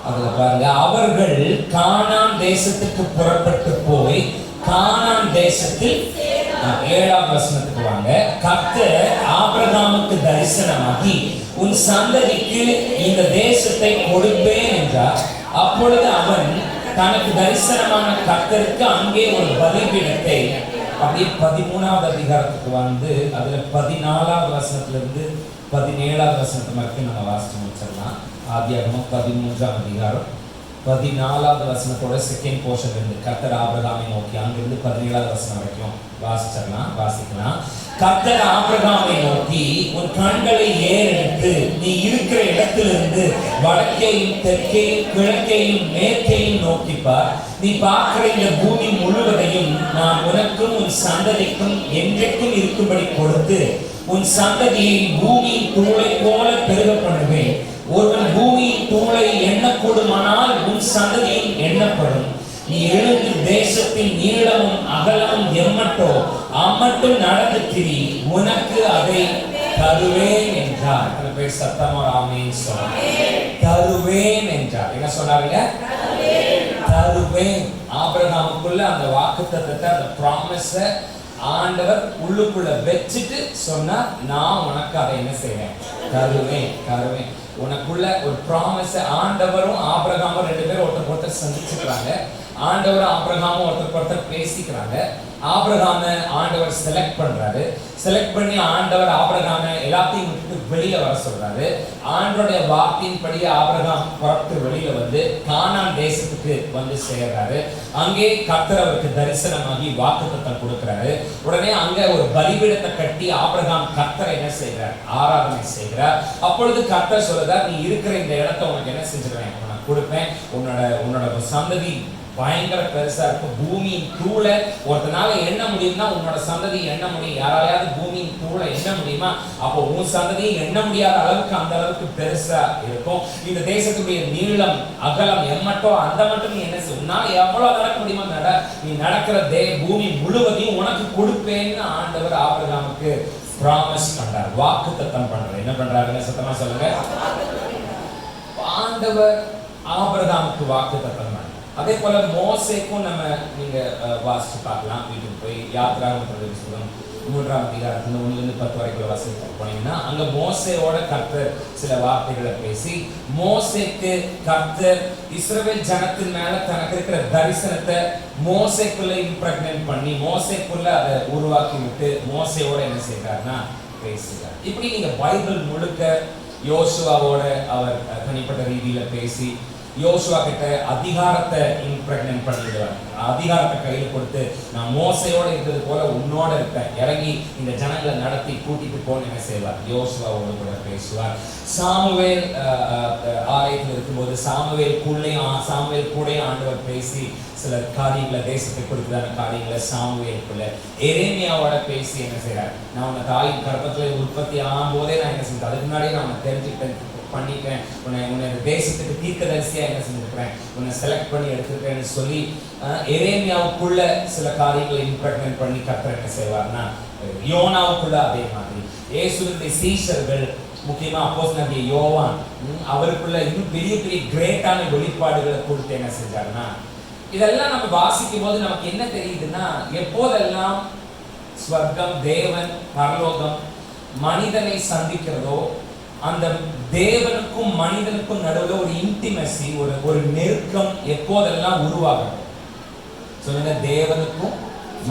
அதுல பாருங்க. அவர்கள் கானான் தேசத்துக்கு புறப்பட்டு போய் கானான் தேசத்தில். 7வது வசனத்துக்கு வாங்க. கர்த்தர் ஆபிரகாமுக்கு தரிசனமாகி உன் சந்ததிக்கு இந்த தேசத்தை கொடுப்பேன் என்றார். அப்பொழுது அவன் தனக்கு தரிசனமான கர்த்தருக்கு அங்கே ஒரு பலிபீடத்தை. அப்படியே 13வது அதிகாரத்துக்கு வந்து அதுல 14வது வசனத்திலிருந்து 17வது வசனத்து வரைக்கும் நம்ம வாசிச்சு முடிச்சிடலாம். ஆதியாகமம் 13ஆம் அதிகாரம் 14வது வசனத்தோட செகண்ட் போர்ஷன் இருந்து கர்த்தர் ஆபிரகாமை நோக்கி, அங்கிருந்து 17வது வசனம் வரைக்கும் வாசிக்கலாம். கர்த்தர் ஆபிரகாமை நோக்கி, உன் கண்களை ஏறெடுத்து நீ இருக்கிற இடத்திலிருந்து வடக்கையும் தெற்கையும் கிழக்கையும் மேற்கையும் நோக்கிப்பார். நீ பார்க்கிற இந்த பூமி முழுவதையும் நான் உனக்கும் உன் சந்ததிக்கும் என்றைக்கும் இருக்கும்படி கொடுத்து உன் சந்ததியை பூமியின் தூளை போல பெருக பண்ணுவேன். ஒருவன் பூமியின் தூளை சந்ததியும் எண்ணப்படும். நீ எழுந்து தேசத்தின் நீளமும் அகலமும் எம்மட்டோ அம்மட்டும் நடந்து திரி, உனக்கு அதை தருவேன் என்றார். எத்தனை பேர் சத்தமா ஆமென் சொல்லுங்க? தருவேன் என்றார். என்ன சொன்னாருங்க? தருவேன். ஆபிரகாமுக்குள்ள அந்த வாக்குத்தத்தத்தை, அந்த ப்ராமிஸ ஆண்டவர் உள்ளுக்குள்ள வச்சுட்டு சொன்னா, நான் உனக்கு அதை என்ன செய்வேன்? தருவேன், தருவேன். உனக்குள்ள ஒரு ப்ராமிஸ ஆண்டவரும் ஆபிரகாமும் ரெண்டு பேரும் ஒருத்தர் ஒருத்தர் சந்திச்சுக்கிறாங்க. ஆண்டவர் ஆபிரகாமும் ஒருத்தர் பேசிக்கிறாங்க. ஆபிரகாம ஆண்டவர் செலக்ட் பண்றாரு. செலக்ட் பண்ணி ஆண்டவர் ஆபிரகாம எல்லாத்தையும் விட்டு வெளியில வர சொல்றாரு. ஆண்டவருடைய வார்த்தையின்படி ஆபிரகாம் புறப்பட்டு வெளியில வந்து கானான் தேசத்துக்கு வந்து சேர்றாரு. அங்கே கர்த்தர் அவருக்கு தரிசனமாகி வாக்குத்தத்தம் கொடுக்கிறாரு. உடனே அங்க ஒரு பலிபீடத்தை கட்டி ஆபிரகாம் கர்த்தரை என்ன செய்கிறார்? ஆராதனை செய்கிறார். அப்பொழுது கர்த்தர் சொல்றார், நீ இருக்கிற இந்த இடத்தை உனக்கு என்ன செஞ்சிருவேன்? நான் கொடுப்பேன். உன்னோட சந்ததி பயங்கர பெருசா இருக்கும். பூமியின் தூளை ஒருத்தனால எண்ண முடியும்னா உன்னோட சந்ததி எண்ண முடியும். யாராலையாவது பூமியின் தூளை எண்ண முடியுமா? அப்போ உன் சந்ததியை எண்ண முடியாத அளவுக்கு அந்த அளவுக்கு பெருசா இருக்கும். இந்த தேசத்துடைய நீளம் அகலம் எம்மட்டோ அந்த மட்டும் நீ என்ன செய்ய, உன்னால எவ்வளவு நடக்க முடியுமா நட. நீ நடக்கிற பூமி முழுவதையும் உனக்கு கொடுப்பேன்னு ஆண்டவர் ஆபிரகாமுக்கு ப்ராமிஸ் பண்றார், வாக்குத்தத்தம் பண்றார். என்ன பண்றாருன்னு சத்தமா சொல்லுங்க. ஆண்டவர் ஆபிரகாமுக்கு வாக்குத்தத்தம். அதே போல மோசேக்கும் நீங்க வாசிச்சு பார்க்கலாம். வீட்டுக்கு போய் யாத்திராகம புஸ்தகம் 3ஆம் அதிகாரத்துல 1-10 வரைக்கும் வாசித்து போனீங்கன்னா, அங்க மோசேயோட கர்த்தர் சில வார்த்தைகளை பேசி, மோசேக்கு கர்த்தர் இஸ்ரவேல் ஜனத்தின் மேல தனக்கு இருக்கிற தரிசனத்தை மோசேக்குள்ள இம்ப்ரெக்னேட் பண்ணி மோசேக்குள்ள அதை உருவாக்கி விட்டு மோசேயோட என்ன செய்யறாருன்னா பேசுகிறார். இப்படி நீங்க பைபிள் முழுக்க யோசுவாவோட அவர் தனிப்பட்ட ரீதியில பேசி யோசுவா கிட்ட அதிகாரத்தை இம்ப்ரெக்னேட் பண்ணிடுவார். அதிகாரத்தை கையில் கொடுத்து, நான் மோசையோட இருக்கிறது போல உன்னோட இருப்பேன், இறங்கி இந்த ஜனங்களை நடத்தி கூட்டிட்டு போன்னு என்ன செய்வார்? யோசுவாவோடு கூட பேசுவார். சாமுவேல் ஆலயத்தில் இருக்கும்போது சாமுவேல் கூட ஆண்டவர் பேசி சில காரியங்களை தேசத்தை கொடுக்குறான காரியங்களை சாமுவேலுக்குள்ள எரேமியாவோட பேசி என்ன செய்யறார்? நான் உன்னை தாயின் கர்ப்பத்துல உற்பத்தி ஆகும் போதே நான் என்ன செஞ்சேன், அதுக்கு முன்னாடியே நான் உன்னை தெரிஞ்சுக்கிட்டேன், பண்ணிட்டேன், உன்னை தேசத்துக்கு தீர்க்கதரிசியா என்ன செஞ்சிருக்கிறேன், உன்னை செலக்ட் பண்ணி எடுத்துருக்கேன்னு சொல்லி எரேமியாவுக்குள்ள சில காரியங்களை இம்ப்ரெக்னேட் பண்ணி கர்த்தர் என்ன செய்வார்னா, யோனாவுக்குள்ள அதே மாதிரி இயேசுவினுடைய சீஷர்கள், முக்கியமா அப்போஸ்தலனாகிய யோவான், அவருக்குள்ள இன்னும் பெரிய பெரிய கிரேட்டான வெளிப்பாடுகளை கொடுத்து என்ன செஞ்சாருன்னா, இதெல்லாம் நம்ம வாசிக்கும் போது நமக்கு என்ன தெரியுதுன்னா, எப்போதெல்லாம் ஸ்வர்க்கம், தேவன், பரலோகம் மனிதனை சந்திக்கிறதோ, அந்த தேவனுக்கும் மனிதனுக்கும் நடுவில் ஒரு இன்டிமசி, ஒரு நெருக்கம் எப்போதெல்லாம் உருவாகும்? சொல்லுங்க, தேவனுக்கும்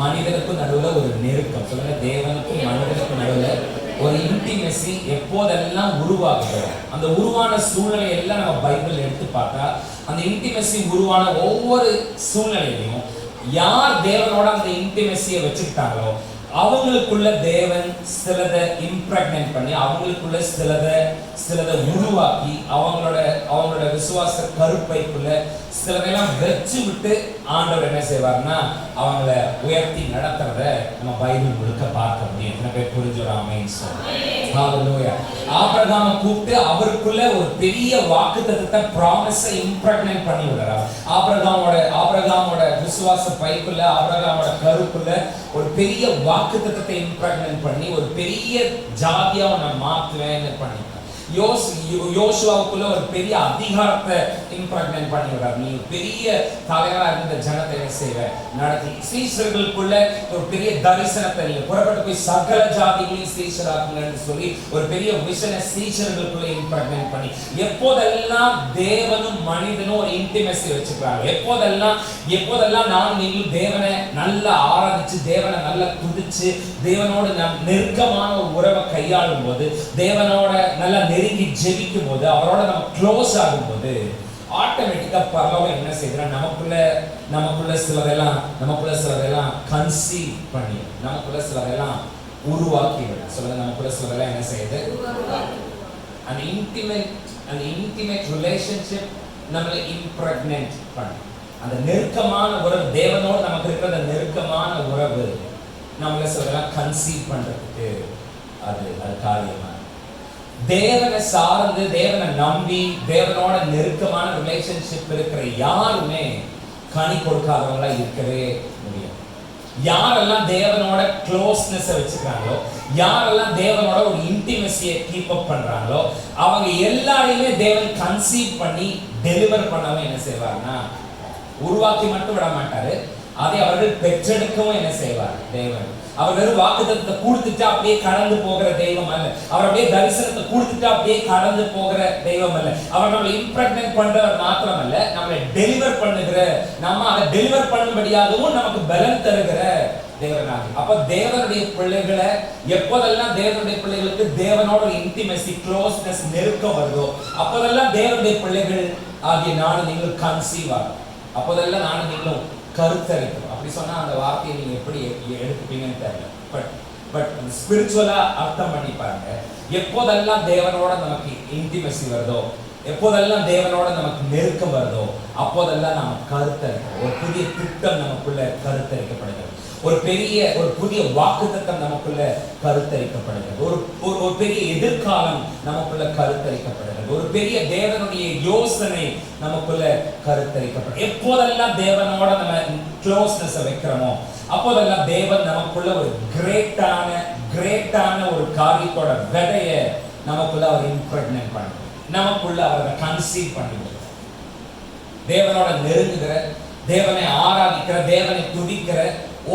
மனிதனுக்கும் நடுவில் ஒரு நெருக்கம். சொல்லுங்க, தேவனுக்கும் மனிதனுக்கும் நடுவில் ஒரு இன்டிமசி எப்போதெல்லாம் உருவாகுது? அந்த உருவான சூழ்நிலை எல்லாம் நம்ம பைபிள் எடுத்து பார்த்தா, அந்த இன்டிமசி உருவான ஒவ்வொரு சூழ்நிலையிலையும் யார் தேவனோட அந்த இன்டிமசியை வச்சுக்கிட்டாங்களோ அவங்களுக்குள்ள தேவன் சிலதை இம்ப்ரெக்னேட் பண்ணி, அவங்களுக்குள்ள சிலதை உருவாக்கி, அவங்களோட விசுவாச கருப்பைக்குள்ள சிலதெல்லாம் வச்சு விட்டு ஆண்டவர் என்ன செய்வார்னா அவங்கள உயர்த்தி நடத்துறத நம்ம பைபிள் முழுக்க பார்க்க முடியும். என்ன பேர் புரிஞ்சுறாமேன்னு சொல்லுங்க. ஆபிரகாமை கூப்பிட்டு அவருக்குள்ள ஒரு பெரிய வாக்குத்தத்தத்தை ப்ராமிஸை இம்ப்ரெக்னேட் பண்ணி விடுறார். ஆபிரகாமோட விசுவாச பைக்குள்ள, ஆபிரகாமோட கருப்புள்ள ஒரு பெரிய வாக்குத்தத்தத்தை இம்ப்ரெக்னேட் பண்ணி ஒரு பெரிய ஜாதியா நான் மாத்துவேன்னு பண்ணி யோசுவாவுக்குள்ள ஒரு பெரிய அதிகாரத்தை இம்ப்ரெக்னேட் பண்ணி விடுறார். நீ பெரிய தலைவரா இருந்த ஜனத்தை என்ன செய்வ நடத்தி, சீஷர்களுக்குள்ள ஒரு பெரிய தரிசனத்தை நீங்க புறப்பட்டு போய் சகல ஜாதிகளையும் சீஷராக்குங்கன்னு சொல்லி ஒரு பெரிய விஷனை சீஷர்களுக்குள்ள இம்ப்ரெக்னேட் பண்ணி, எப்போதெல்லாம் தேவனும் மனிதனும் ஒரு இன்டிமசி வச்சுக்கிறாங்க, எப்போதெல்லாம் நானும் நீங்களும் தேவனை நல்லா ஆராதிச்சு, தேவனை நல்லா துதிச்சு, தேவனோட நெருக்கமான ஒரு உறவை கையாளும் போது, தேவனோட நல்லா நெருங்கி ஜெபிக்கும் போது, அவரோட நம்ம க்ளோஸ் ஆகும்போது, ஆட்டோமேட்டிக்கா பரலோகம் என்ன செய்யுதுன்னா நமக்குள்ள சிலதெல்லாம் கன்சீவ் பண்ணி, நமக்குள்ள சிலதெல்லாம் உருவாக்கி விடும். சொல்லுங்க, நமக்குள்ள சிலதெல்லாம் என்ன செய்யுது? அந்த இன்டிமேட் ரிலேஷன்ஷிப் நம்மளை இம்ப்ரெக்னேட் பண்ணி, அந்த நெருக்கமான உறவு, தேவனோடு நமக்கு இருக்கிற அந்த நெருக்கமான உறவு நம்மள சிலதெல்லாம் கன்சீவ் பண்றதுக்கு அது காரியமா. தேவனை சார்ந்து தேவனை நம்பி தேவனோட நெருக்கமான ரிலேஷன்ஷிப் இருக்கிற யாருமே கனி கொடுக்காதவங்களா இருக்கவே முடியும். யாரெல்லாம் தேவனோட க்ளோஸ்னஸ் வச்சுக்கிறாங்களோ, யாரெல்லாம் தேவனோட ஒரு இன்டிமசியை கீப் அப் பண்றாங்களோ, அவங்க எல்லாரையுமே தேவன் கன்சீவ் பண்ணி டெலிவர் பண்ணவும் என்ன செய்வார்னா, உருவாக்கி மட்டும் விட மாட்டாரு, அதை அவர்கள் பெற்றெடுக்கவும் என்ன செய்வார் தேவன். அவர் வெறும் வாக்குத்தத்தத்தை கொடுத்துட்டு அப்படியே கடந்து போகிற தெய்வம் அல்ல. அவர் அப்படியே தரிசனத்தை கொடுத்துட்டு அப்படியே கடந்து போகிற தெய்வம் அல்ல. அவர் நம்மளை இம்ப்ரெக்னன்ட் பண்றவர் மாத்திரம் அல்ல, நம்மளை டெலிவர் பண்ணுகிற, நம்ம அதை டெலிவர் பண்ணும்படியாகவும் நமக்கு பலன் தருகிற தேவனாகி. அப்ப தேவனுடைய பிள்ளைகளை எப்போதெல்லாம் தேவனுடைய பிள்ளைகளுக்கு தேவனோட இன்டிமசி க்ளோஸ்னஸ் நெருக்கம் வருதோ அப்போதெல்லாம் தேவனுடைய பிள்ளைகள் ஆகிய நானும் நீங்களும் கன்சீவ் ஆகும். அப்போதெல்லாம் நானும் நீங்களும் கருத்தரிக்கும். அப்படி சொன்னா அந்த வார்த்தையை நீங்க எப்படி எடுத்துப்பீங்கன்னு தெரியல. பட் ஸ்பிரிச்சுவலா அர்த்தம் பண்ணி பாருங்க. எப்போதெல்லாம் தேவனோட நமக்கு இன்டிமசி வருதோ, எப்போதெல்லாம் தேவனோட நமக்கு நெருக்கம் வருதோ அப்போதெல்லாம் நம்ம கருத்தரிக்கிறோம். ஒரு புதிய திட்டம் நமக்குள்ள கருத்தரிக்கப்படுகிறது. ஒரு புதிய வாக்குத்தத்தம் நமக்குள்ள கருத்தரிக்கப்படுகிறது. ஒரு பெரிய எதிர்காலம் நமக்குள்ள கருத்தரிக்கப்படுகிறது. ஒரு பெரிய தேவனுடைய யோசனை நமக்குள்ள கருத்தரிக்கப்படுகிறது. எப்போதெல்லாம் தேவனோட நம்ம க்ளோஸ்னஸ் வைக்கிறோமோ அப்போதெல்லாம் தேவன் நமக்குள்ள ஒரு கிரேட்டான ஒரு காரியத்தோட விதைய நமக்குள்ள அவர் இம்ப்ரெக்னன்ட் பண்ணுறார். நமக்குள்ள அவரை கன்சீவ் பண்ணிவிடுறார். தேவனோட நெருங்குகிற, தேவனை ஆராதிக்கிற, தேவனை துதிக்கிற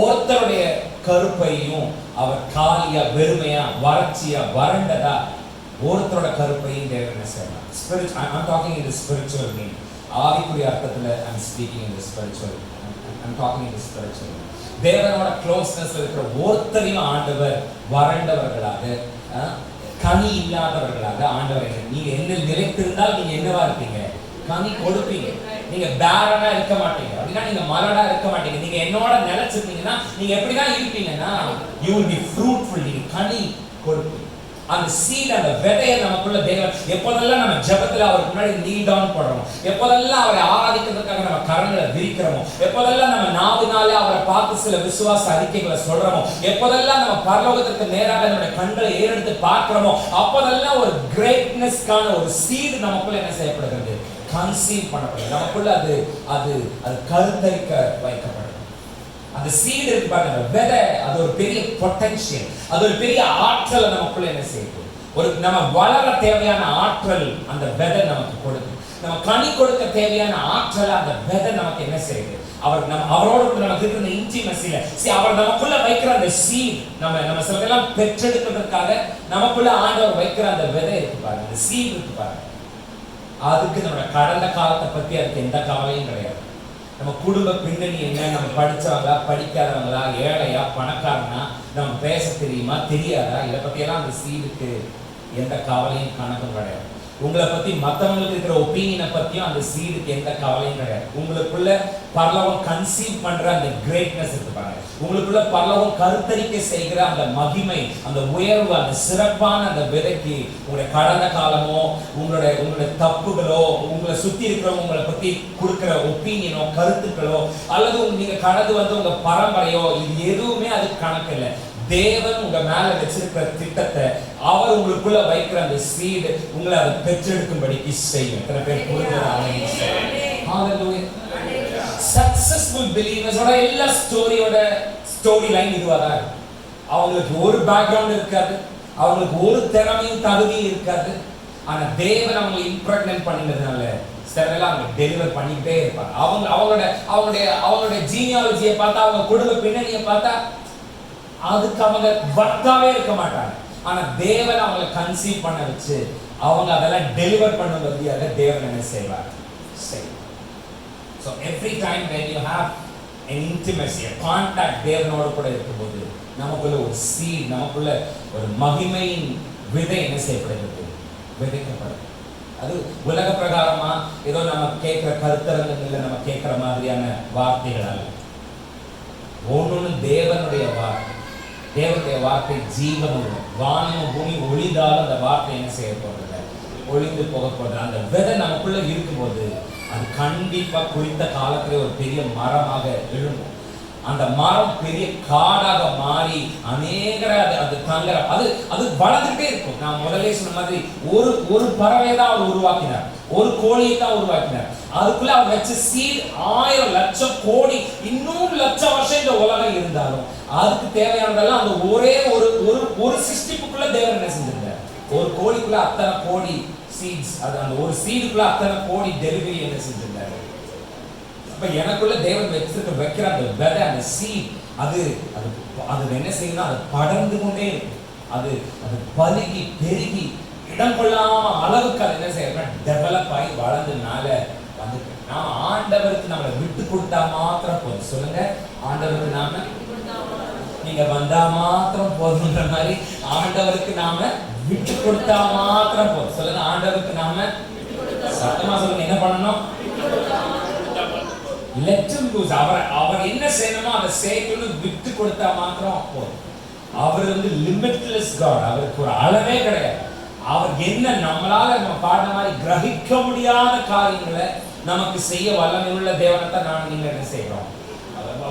ஒருத்தருடைய கருப்பையும் அவர் காலியா, வெறுமையா, வறட்சியா, வறண்டதா ஒருத்தரோட கருப்பையும் தேவனை செய்யலாம். I'm talking in the spiritual meaning. ஆவிக்குரிய அர்த்தத்துல I'm speaking in the spiritual. I'm talking in the spiritual. தேவனோட க்ளோஸ்னஸ் இருக்கிற ஒருத்தரையும் ஆண்டவர் வறண்டவர்களாக, கனி இல்லாதவர்களாக ஆண்டவர், நீங்க என்ன நிலைத்திருந்தால் நீங்க என்னவா இருப்பீங்க? கனி கொடுப்பீங்க. நீங்க பேரனா இருக்க மாட்டீங்க. அப்படின்னா நீங்க மலடா இருக்க மாட்டீங்க. நீங்க என்னோட நிலைச்சிருந்தீங்கன்னா நீங்க எப்படிதான் இருப்பீங்கன்னா you will be fruitful. நீங்க கனி கொடுப்பீங்க. அந்த சீட், அந்த விதையை நமக்குள்ள தேவன் எப்போதெல்லாம் நம்ம ஜெபத்துல அவருக்கு முன்னாடி நீல் டவுன் பண்றோம், எப்போதெல்லாம் அவரை ஆராதிக்கிறதுக்காக நம்ம கரங்களை விரிக்கிறோமோ, எப்போதெல்லாம் நம்ம நாவினாலே அவரை பார்த்து சில விசுவாச அறிக்கைகளை சொல்றோமோ, எப்போதெல்லாம் நம்ம பரலோகத்திற்கு நேராக நம்முடைய கண்களை ஏறெடுத்து பார்க்கிறோமோ அப்போதெல்லாம் ஒரு கிரேட்னஸ்க்கான ஒரு சீடு நமக்குள்ள என்ன செய்யப்படுகிறது? கன்சீவ் பண்ணப்படுது. நமக்குள்ள அது அது அது கருத்தரிக்க வைக்கப்படுது. அந்த சீடு இருக்கு பாருங்க, விதை, அது ஒரு பெரிய பொட்டன்ஷியல், அது ஒரு பெரிய ஆற்றலை நமக்குள்ள என்ன செய்யுது? ஒரு நம்ம வளர தேவையான ஆற்றல் அந்த விதை நமக்கு கொடுக்கும். நம்ம கனி கொடுக்க தேவையான ஆற்றல் அந்த விதை நமக்கு என்ன செய்யுது? அவரோடு நமக்கு இருக்கிற இன்டிமசில அவர் நமக்குள்ள வைக்கிற அந்த சீட், நம்ம சிலதெல்லாம் பெற்றெடுக்கிறதுக்காக நமக்குள்ள ஆண்டவர் வைக்கிற அந்த விதை இருக்கு பாருங்க, அந்த சீட் இருக்கு பாருங்க. அதுக்கு நம்ம கடந்த காலத்தை பத்தி அதுக்கு எந்த கவலையும் கிடையாது. நம்ம குடும்ப பின்னணி என்ன, நம்ம படிச்சவங்களா படிக்காதவங்களா, ஏழையா பணக்காரனா, நம்ம பேச தெரியுமா தெரியாதா, இதை பத்தியெல்லாம் அந்த சீடுக்கு எந்த கவலையும் கணக்கும் கிடையாது. உங்களை பத்தி மற்றவங்களுக்கு இருக்கிற ஒப்பீனியனை பத்தியும் அந்த சீடுக்கு எந்த கவலையும் கிடையாது. உங்களுக்குள்ள பரலோகம் கன்சீவ் பண்ற அந்த கிரேட்னஸ் இருக்கு பாருங்க, உங்களுக்குள்ள பரலோகம் கருத்தரிக்கை செய்கிற அந்த மகிமை, அந்த உயர்வு, அந்த சிறப்பான அந்த விதைக்கு உங்களுடைய கடந்த காலமோ, உங்களுடைய தப்புகளோ, உங்களை சுத்தி இருக்கிறவங்க உங்களை பத்தி கொடுக்கிற ஒப்பீனியனோ, கருத்துக்களோ, அல்லது நீங்க கடந்து வந்து உங்க பரம்பரையோ, இது எதுவுமே அதுக்கு கணக்கு இல்லை. தேவன் உங்க மேல வச்சிருக்கிற திட்டத்தை, அவர் உங்களுக்குள்ள வைக்கிற அந்த சீடு உங்களை அதை பெற்றெடுக்கும்படிக்கு செய்யும். எத்தனை பேர் புரிஞ்சுறாங்க? சக்சஸ்ஃபுல் பிலீவர்ஸோட எல்லா ஸ்டோரி லைன் இதுவாதான் இருக்கு. அவங்களுக்கு ஒரு பேக்ரவுண்ட் இருக்காது, அவங்களுக்கு ஒரு திறமையும் தகுதியும் இருக்காது. ஆனா தேவன் அவங்களை இம்ப்ரெக்னன்ட் பண்ணினதுனால சிலரெல்லாம் அவங்க டெலிவர் பண்ணிக்கிட்டே இருப்பாங்க. அவங்களுடைய ஜீனியாலஜியை பார்த்தா, அவங்க குடும்ப பின்னணியை பார்த்தா அதுக்கு அவங்க வர்த்தாவே இருக்க மாட்டாங்க. ஆனா தேவன் அவங்களை கன்சீவ் பண்ண வச்சு அவங்க அதெல்லாம் டெலிவர் பண்ணுவதற்காக தேவன் என்ன செய்வார்? So every time when you have an intimacy, a contact தேவனோடு கூட இருக்கும்போது நமக்குள்ள ஒரு சீட், நமக்குள்ள ஒரு மகிமையின் விதை என்ன செய்யப்படுகிறது? விதைக்கப்படுது. அது உலக பிரகாரமா ஏதோ நம்ம கேட்கிற கருத்தரங்கங்கள்ல நம்ம கேட்கிற மாதிரியான வார்த்தைகள் அல்ல. ஒன்னொன்னு தேவனுடைய வார்த்தை. தேவனுடைய வார்த்தை ஜீவன் உள்ள, வானமும் பூமி ஒளிந்தாலும் அந்த வார்த்தை என்ன செய்ய போறது? ஒளிந்து போக போறது. அந்த விதை நமக்குள்ள இருக்கும்போது அது கண்டிப்பா குறித்த காலத்துல ஒரு பெரிய மரமாக எழும்பும். அந்த மரம் பெரிய காடாக மாறி அநேகரை அது தங்குற அது வளர்ந்துட்டே இருக்கும். நான் முதல்ல சொன்ன மாதிரி ஒரு பறவை தான் அவர் உருவாக்கினார், ஒரு கோழியை தான் உருவாக்கினார். அதுக்குள்ள அவர் வச்ச சீட் 1000 லட்சம் கோடி இன்னும் லட்சம் வருஷம் இந்த உலகம் இருந்தாலும் அதுக்கு தேவையானதெல்லாம் அந்த ஒரே ஒரு சிஸ்டிப்புக்குள்ள தேவன் என்ன செஞ்சிருந்தார். ஒரு கோழிக்குள்ள அத்தனை கோடி சீட்ஸ், அது அந்த ஒரு சீடுக்குள்ள அத்தனை கோடி டெலிவரி என்ன செஞ்சிருந்தாரு. அப்ப எனக்குள்ள தேவன் வைக்கிற அந்த விதை, அந்த சீட், அது என்ன செய்யணும், அது படர்ந்து கொண்டே இருக்கும். அது பலுகி பெருகி இடம் கொள்ளாம அளவுக்கு அது என்ன செய்யணும், டெவலப் ஆகி வளர்ந்ததுனால வந்து நாம ஆண்டவருக்கு நம்மளை விட்டு கொடுத்தா மாத்திரம் போதும். சொல்லுங்க, ஆண்டவருக்கு நாம நீங்க வந்தா மாத்திரம் போதுன்ற மாதிரி ஆண்டவருக்கு நாம விட்டு கொடுத்தா மாத்திரம் போதும். சொல்லுங்க, ஆண்டவருக்கு நாம சத்தமா சொல்லுங்க, என்ன பண்ணணும், let him loose. அவர் என்ன செய்யணுமோ அதை செய்யணும்னு விட்டு கொடுத்தா மாத்திரம் போதும். அவர் வந்து லிமிட்லெஸ் காட், அவருக்கு ஒரு அளவே கிடையாது. அவர் என்ன நம்மளால நம்ம பாடுற மாதிரி கிரகிக்க முடியாத காரியங்களை நமக்கு செய்ய வல்லமை உள்ள தேவனை தான் நான் நீங்க என்ன செய்யறோம்.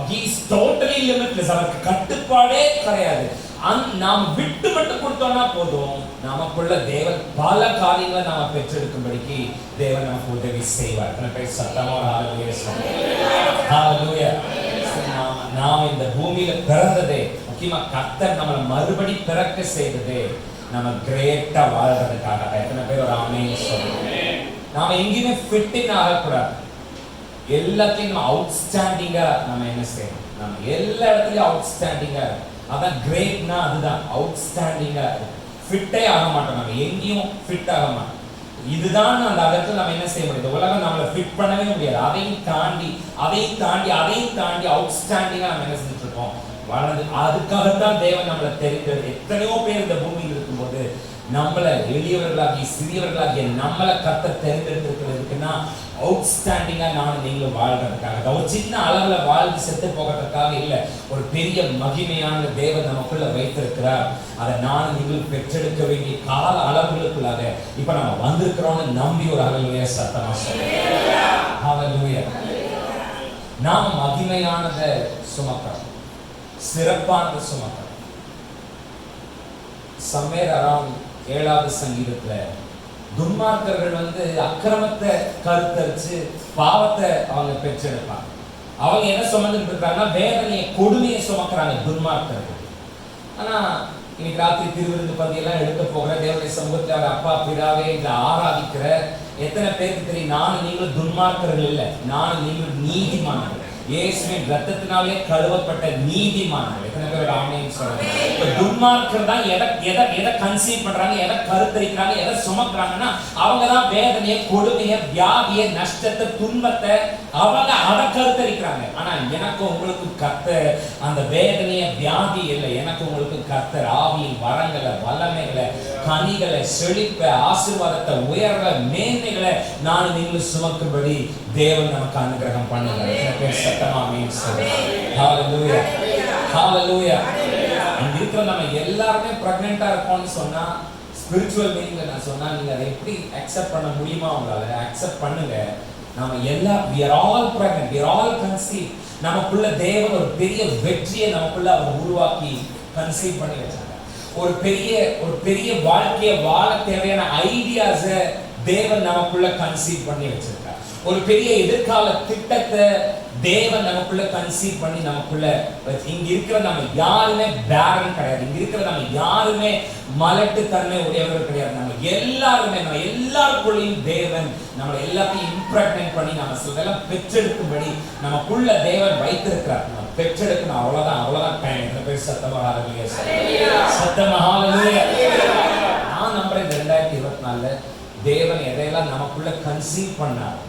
He is totally limitless. அவருக்கு கட்டுப்பாடே கிடையாது. நாம் விட்டு மட்டும் கொடுத்தோம்னா போதும், நமக்குள்ள தேவன் பல காரியங்களை நாம பெற்றெடுக்கும்படிக்கு தேவன் நமக்கு உதவி செய்வார். சத்தமா ஹalleluya. நாம் இந்த பூமியில பிறந்ததே, முக்கியமா கர்த்தர் நம்மளை மறுபடி பிறக்க செய்ததே நம்ம கிரேட்டா வாழ்றதுக்காக. எத்தனை பேர் ஒரு ஆமென் சொல்லுங்க. நாம எங்கேயுமே ஃபிட்டிங் ஆகக்கூடாது. எல்லாத்தையும் நம்ம அவுட்ஸ்டாண்டிங்கா நம்ம என்ன செய்யணும், நம்ம எல்லா இடத்துலயும் அவுட்ஸ்டாண்டிங்கா. அதான் கிரேட்னா அதுதான் அவுட்ஸ்டாண்டிங்கா. ஃபிட்டே ஆக மாட்டோம், நம்ம எங்கேயும் ஃபிட் ஆக மாட்டோம். இதுதான் அந்த இடத்துல நம்ம என்ன செய்ய முடியாது, உலகம் நம்மளை ஃபிட் பண்ணவே முடியாது. அதையும் தாண்டி அவுட்ஸ்டாண்டிங்கா நம்ம என்ன செஞ்சுட்டு இருக்கோம், வளர்ந்து. அதுக்காகத்தான் தேவன் நம்மளை தெரிந்தது. எத்தனையோ பேர் இந்த பூமியில் இருக்கும்போது நம்மளை எளியவர்களாகி சிறியவர்களாகிய நம்மளை கர்த்தர் தெரிந்தெடுத்திருக்கிறதுக்குன்னா அவுட்ஸ்டாண்டிங்கா நானும் நீங்களும் வாழ்றதுக்காக, ஒரு சின்ன அளவுல வாழ்ந்து செத்து போகிறதுக்காக இல்லை. ஒரு பெரிய மகிமையான தேவன் நமக்குள்ள வைத்திருக்கிறார். அதை நானும் நீங்களும் பெற்றெடுக்க வேண்டிய கால அளவுகளுக்குள்ளாக இப்ப நம்ம வந்திருக்கிறோம்னு நம்பி ஒரு ஹல்லேலூயா சத்தமா சொல்லுங்க. ஹல்லேலூயா. நாம் மகிமையானதை சுமக்கிறோம், சிறப்பானதை சுமக்கிறோம். somewhere around 7வது சங்கீதத்துல துன்மார்க்கர்கள் வந்து அக்கிரமத்தை கருத்தரிச்சு பாவத்தை அவங்க பெற்றெடுப்பாங்க. அவங்க என்ன சுமந்துட்டு இருக்காங்கன்னா வேதனையை, கொடுமையை சுமக்கிறாங்க துன்மார்க்கர்கள். ஆனா இன்னைக்கு ராத்திரி திருவிருந்து பந்தியெல்லாம் எடுக்க போகிற தேவனுடைய சமூகத்தில் அவர் அப்பா பிதாவே இதை ஆராதிக்கிற எத்தனை பேருக்கு தெரியும், நானும் நீங்களும் துன்மார்க்கர்கள் இல்லை, நானும் நீங்களும் நீதிமான்கள், இயேசுவின் ரத்தத்தினாலே கழுவப்பட்ட நீதிமான்கள். எத்தனை பேர் ஆமென் சொல்றாங்க. இப்ப துன்மார்க்கர் தான் எதை கன்சீவ் பண்றாங்க, எதை கருத்தரிக்கிறாங்க, எதை சுமக்கிறாங்கன்னா அவங்க தான் வேதனையை, கொடுமையை, வியாதியை, நஷ்டத்தை, துன்பத்தை அவங்க அதை கருத்தரிக்கிறாங்க. ஆனா எனக்கு உங்களுக்கு கர்த்தர் அந்த வேதனையை, வியாதி இல்லை, எனக்கு உங்களுக்கு கர்த்தர் ஆவியின் வரங்களை, வல்லமைகளை, கனிகளை, செழிப்பை, ஆசீர்வாதத்தை, உயர்வை, மேன்மைகளை நானும் நீங்களும் சுமக்கும்படி தேவன் நமக்கு அனுகிரகம் பண்ணுகிறார். சத்தமா ஆமென் சொல்லுங்க. ஹல்லேலூயா, ஹல்லேலூயா. இங்க இருக்கிற நம்ம எல்லாருமே பிரெக்னெண்டா இருக்கோம்னு சொன்னா ஸ்பிரிச்சுவல் மீனிங்ல நான் சொன்னா நீங்க அதை எப்படி அக்செப்ட் பண்ண முடியுமா? உங்களால அக்செப்ட் பண்ணுங்க. நம்ம எல்லா we are all pregnant, we are all conceived. நமக்குள்ள தேவன் ஒரு பெரிய வெற்றியை நமக்குள்ள அவர் உருவாக்கி கன்சீவ் பண்ணி வச்சாங்க. ஒரு பெரிய வாழ்க்கையை வாழ தேவையான ஐடியாஸை தேவன் நமக்குள்ள கன்சீவ் பண்ணி வச்சிருக்கார். ஒரு பெரிய எதிர்கால திட்டத்தை தேவன் நமக்குள்ள கன்சீவ் பண்ணி நமக்குள்ள. இங்க இருக்கிற நம்ம யாருமே பேரன் கிடையாது, இங்க இருக்கிற நம்ம யாருமே மலட்டுத்தன்மை உடையவர்கள் கிடையாது. நம்ம எல்லாருக்குள்ளேயும் தேவன் நம்மளை எல்லாத்தையும் இம்ப்ரெக்னேட் பண்ணி நம்ம இதெல்லாம் பெற்றெடுக்கும்படி நமக்குள்ள தேவன் வைத்திருக்கிறார். நம்ம பெற்றெடுக்கணும், அவ்வளவுதான் டைம். இந்த பேர் சத்தமா ஹல்லேலூயா, சத்தமா ஹல்லேலூயா. நான் நம்புறேன் இந்த 2024 தேவன் எதையெல்லாம் நமக்குள்ள கன்சீவ் பண்ணார்,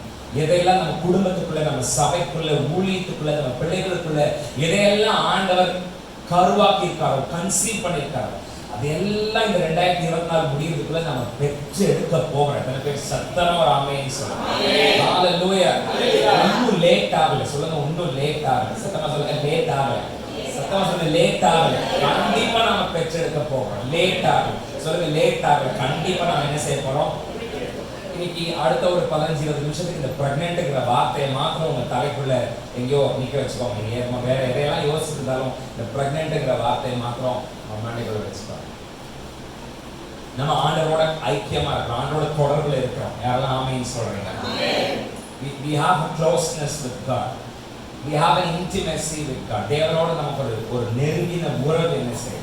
எதையெல்லாம் நம்ம குடும்பத்துக்குள்ள, நம்ம சபைக்குள்ள, ஊழியத்துக்குள்ள, நம்ம பிள்ளைகளுக்குள்ள எதையெல்லாம் ஆண்டவர் கருவாக்கி இருக்காரோ, கன்சீவ் பண்ணியிருக்காரோ, அதெல்லாம் இந்த 2024 முடியறதுக்குள்ள நம்ம பெற்று எடுக்க போகிறோம். எத்தனை பேர் சத்தமா ஒரு ஆமென் சொல்லுங்க. ஹல்லேலூயா. இன்னும் லேட் ஆகல. சொல்லுங்க, இன்னும் லேட் ஆகல. சத்தமா சொல்லுங்க, லேட் ஆகல. சத்தமா சொல்லுங்க, லேட் ஆகல. கண்டிப்பா நம்ம பெற்று எடுக்க போகிறோம். லேட் ஆகல. சொல்லுங்க, லேட் ஆகல. கண்டிப்பா நம்ம என்ன செய்ய போறோம், இன்னைக்கு அடுத்த ஒரு 15-20 நிமிஷத்துக்கு இந்த பிரெக்னென்ட்ங்கிற வார்த்தையை மாத்திரம் உங்க தலைக்குள்ள எங்கேயோ நிக்க வச்சுக்கோங்க. நீங்க வேற எதையெல்லாம் யோசிச்சுட்டு இருந்தாலும் இந்த பிரெக்னென்ட்ங்கிற வார்த்தையை மாத்திரம் மண்டைக்குள்ள வச்சுக்கோங்க. நம்ம ஆண்டவரோட ஐக்கியமா இருக்கிறோம், ஆண்டவரோட தொடர்புல இருக்கிறோம். யாரெல்லாம் ஆமென் சொல்றீங்க? We have a closeness with God. We have an intimacy with God. தேவனோட நமக்கு ஒரு நெருங்கின உறவு என்ன செய்யும்.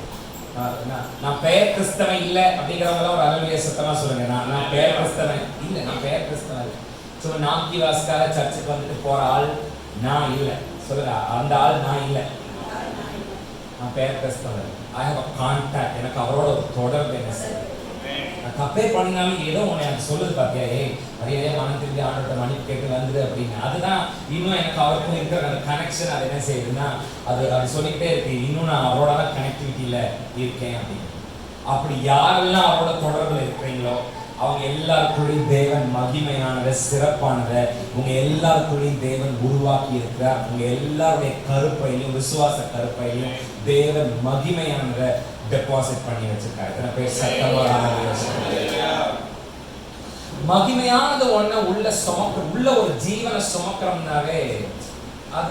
நான் பெயர் கிறிஸ்தவன் இல்லை அப்படிங்கிறவங்கள ஒரு அல்லேலூயா சத்தமா சொல்லுங்க. நான் பெயர் கிறிஸ்தவன் இல்லை, நான் பெயர் கிறிஸ்தவன் இல்லை. சும்மா நாம்கி வாஸ்கார சர்ச்சுக்கு வந்துட்டு போற ஆள் நான் இல்லை. சொல்லுங்க, அந்த ஆள் நான் இல்லை. நான் பெயர் கிறிஸ்தவன். I have a contact. எனக்கு அவரோட ஒரு தொடர்பு என்ன செய்யும். நான் தப்பே பண்ணினாலும் ஏதோ உன்னை எனக்கு சொல்லுது பார்த்தியா, அதே மனம் திரும்பி ஆண்டோட மன்னிப்பு கேட்டு வந்துடு அப்படின்னு. அதுதான் இன்னும் எனக்கு அவருக்கும் இருக்கிற அந்த கனெக்ஷன். அது என்ன செய்யுதுன்னா அது சொல்லிக்கிட்டே இருக்கு, இன்னும் நான் அவரோட தான் கனெக்டிவிட்டியில் இருக்கேன் அப்படின்னு. அப்படி யாரெல்லாம் அவரோட தொடர்பில் இருக்கிறீங்களோ அவங்க எல்லாருக்குள்ளேயும் தேவன் மகிமையானதை சிறப்பானதை உங்க எல்லாருக்குள்ளேயும் தேவன் உருவாக்கி இருக்கிறார். உங்க எல்லாருடைய கருப்பையிலும் விசுவாச கருப்பையிலும் தேவன் மகிமையானதை டெபாசிட் பண்ணி வச்சிருக்காரு. எத்தனை பேர் சத்தமா மகிமையானது ஒண்ணு உள்ள ஒரு ஜீவனை சுமக்கிறோம்னாவே அது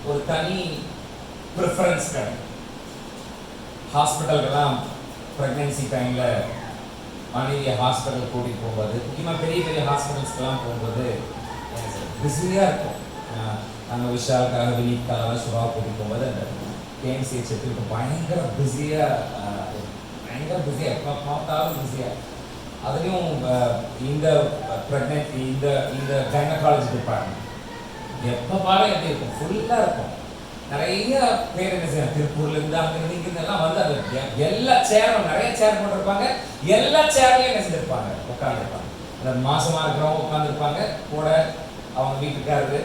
ஒரு தனி ப்ரிஃபரன்ஸ் கிடைக்கும். ஹாஸ்பிட்டலுக்கெல்லாம் ப்ரெக்னென்சி டைம்ல மனைவியை ஹாஸ்பிட்டல் கூட்டிகிட்டு போகும்போது, முக்கியமாக பெரிய பெரிய ஹாஸ்பிட்டல்ஸ்க்கெல்லாம் போகும்போது பிஸியாக இருக்கும். நாங்கள் விஷாலுக்காக வினித்காக சுபா கூட்டிகிட்டு போகும்போது அந்த கேஎம்சி செட்டுக்கு பயங்கர பிஸியாக எப்போ பார்த்தாலும் பிஸியாக. அதுலேயும் இந்த ப்ரெக்னென்சி இந்த கைனகாலஜி டிபார்ட்மெண்ட் எப்போ பாரு எப்படி இருக்கும், ஃபுல்லாக இருக்கும். நிறைய பேர் என்ன செய்யணும், திருப்பூர்லேருந்து அங்கிருந்து இங்கிருந்தெல்லாம் வந்து அது எல்லா சேரும் நிறைய சேர் போட்டிருப்பாங்க. எல்லா சேர்லையும் என்ன செஞ்சிருப்பாங்க, உட்காந்துருப்பாங்க. அந்த மாசமாக இருக்கிறவங்க உட்காந்துருப்பாங்க கூட, அவங்க வீட்டுக்காரரு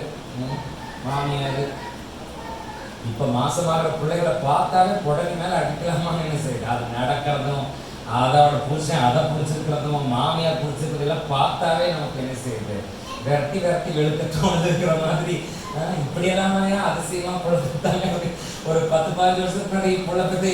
மாமியார். இப்போ மாசமாகிற பிள்ளைகளை பார்த்தாவே புடவை மேலே அடிக்கலாமான்னு என்ன செய்யுது. அது நடக்கிறதும் அதோட புருஷன் அதை பிடிச்சிருக்கிறதும் மாமியார் பிடிச்சிருக்கிறதெல்லாம் பார்த்தாவே நமக்கு என்ன செய்யுது, விரட்டி வெளுக்கத்தோடு இருக்கிற மாதிரி. இப்படியெல்லாம் அதிசயமா பொழுதுத்தாங்க. ஒரு 10-15 வருஷத்துக்கு முன்னாடி பொழுது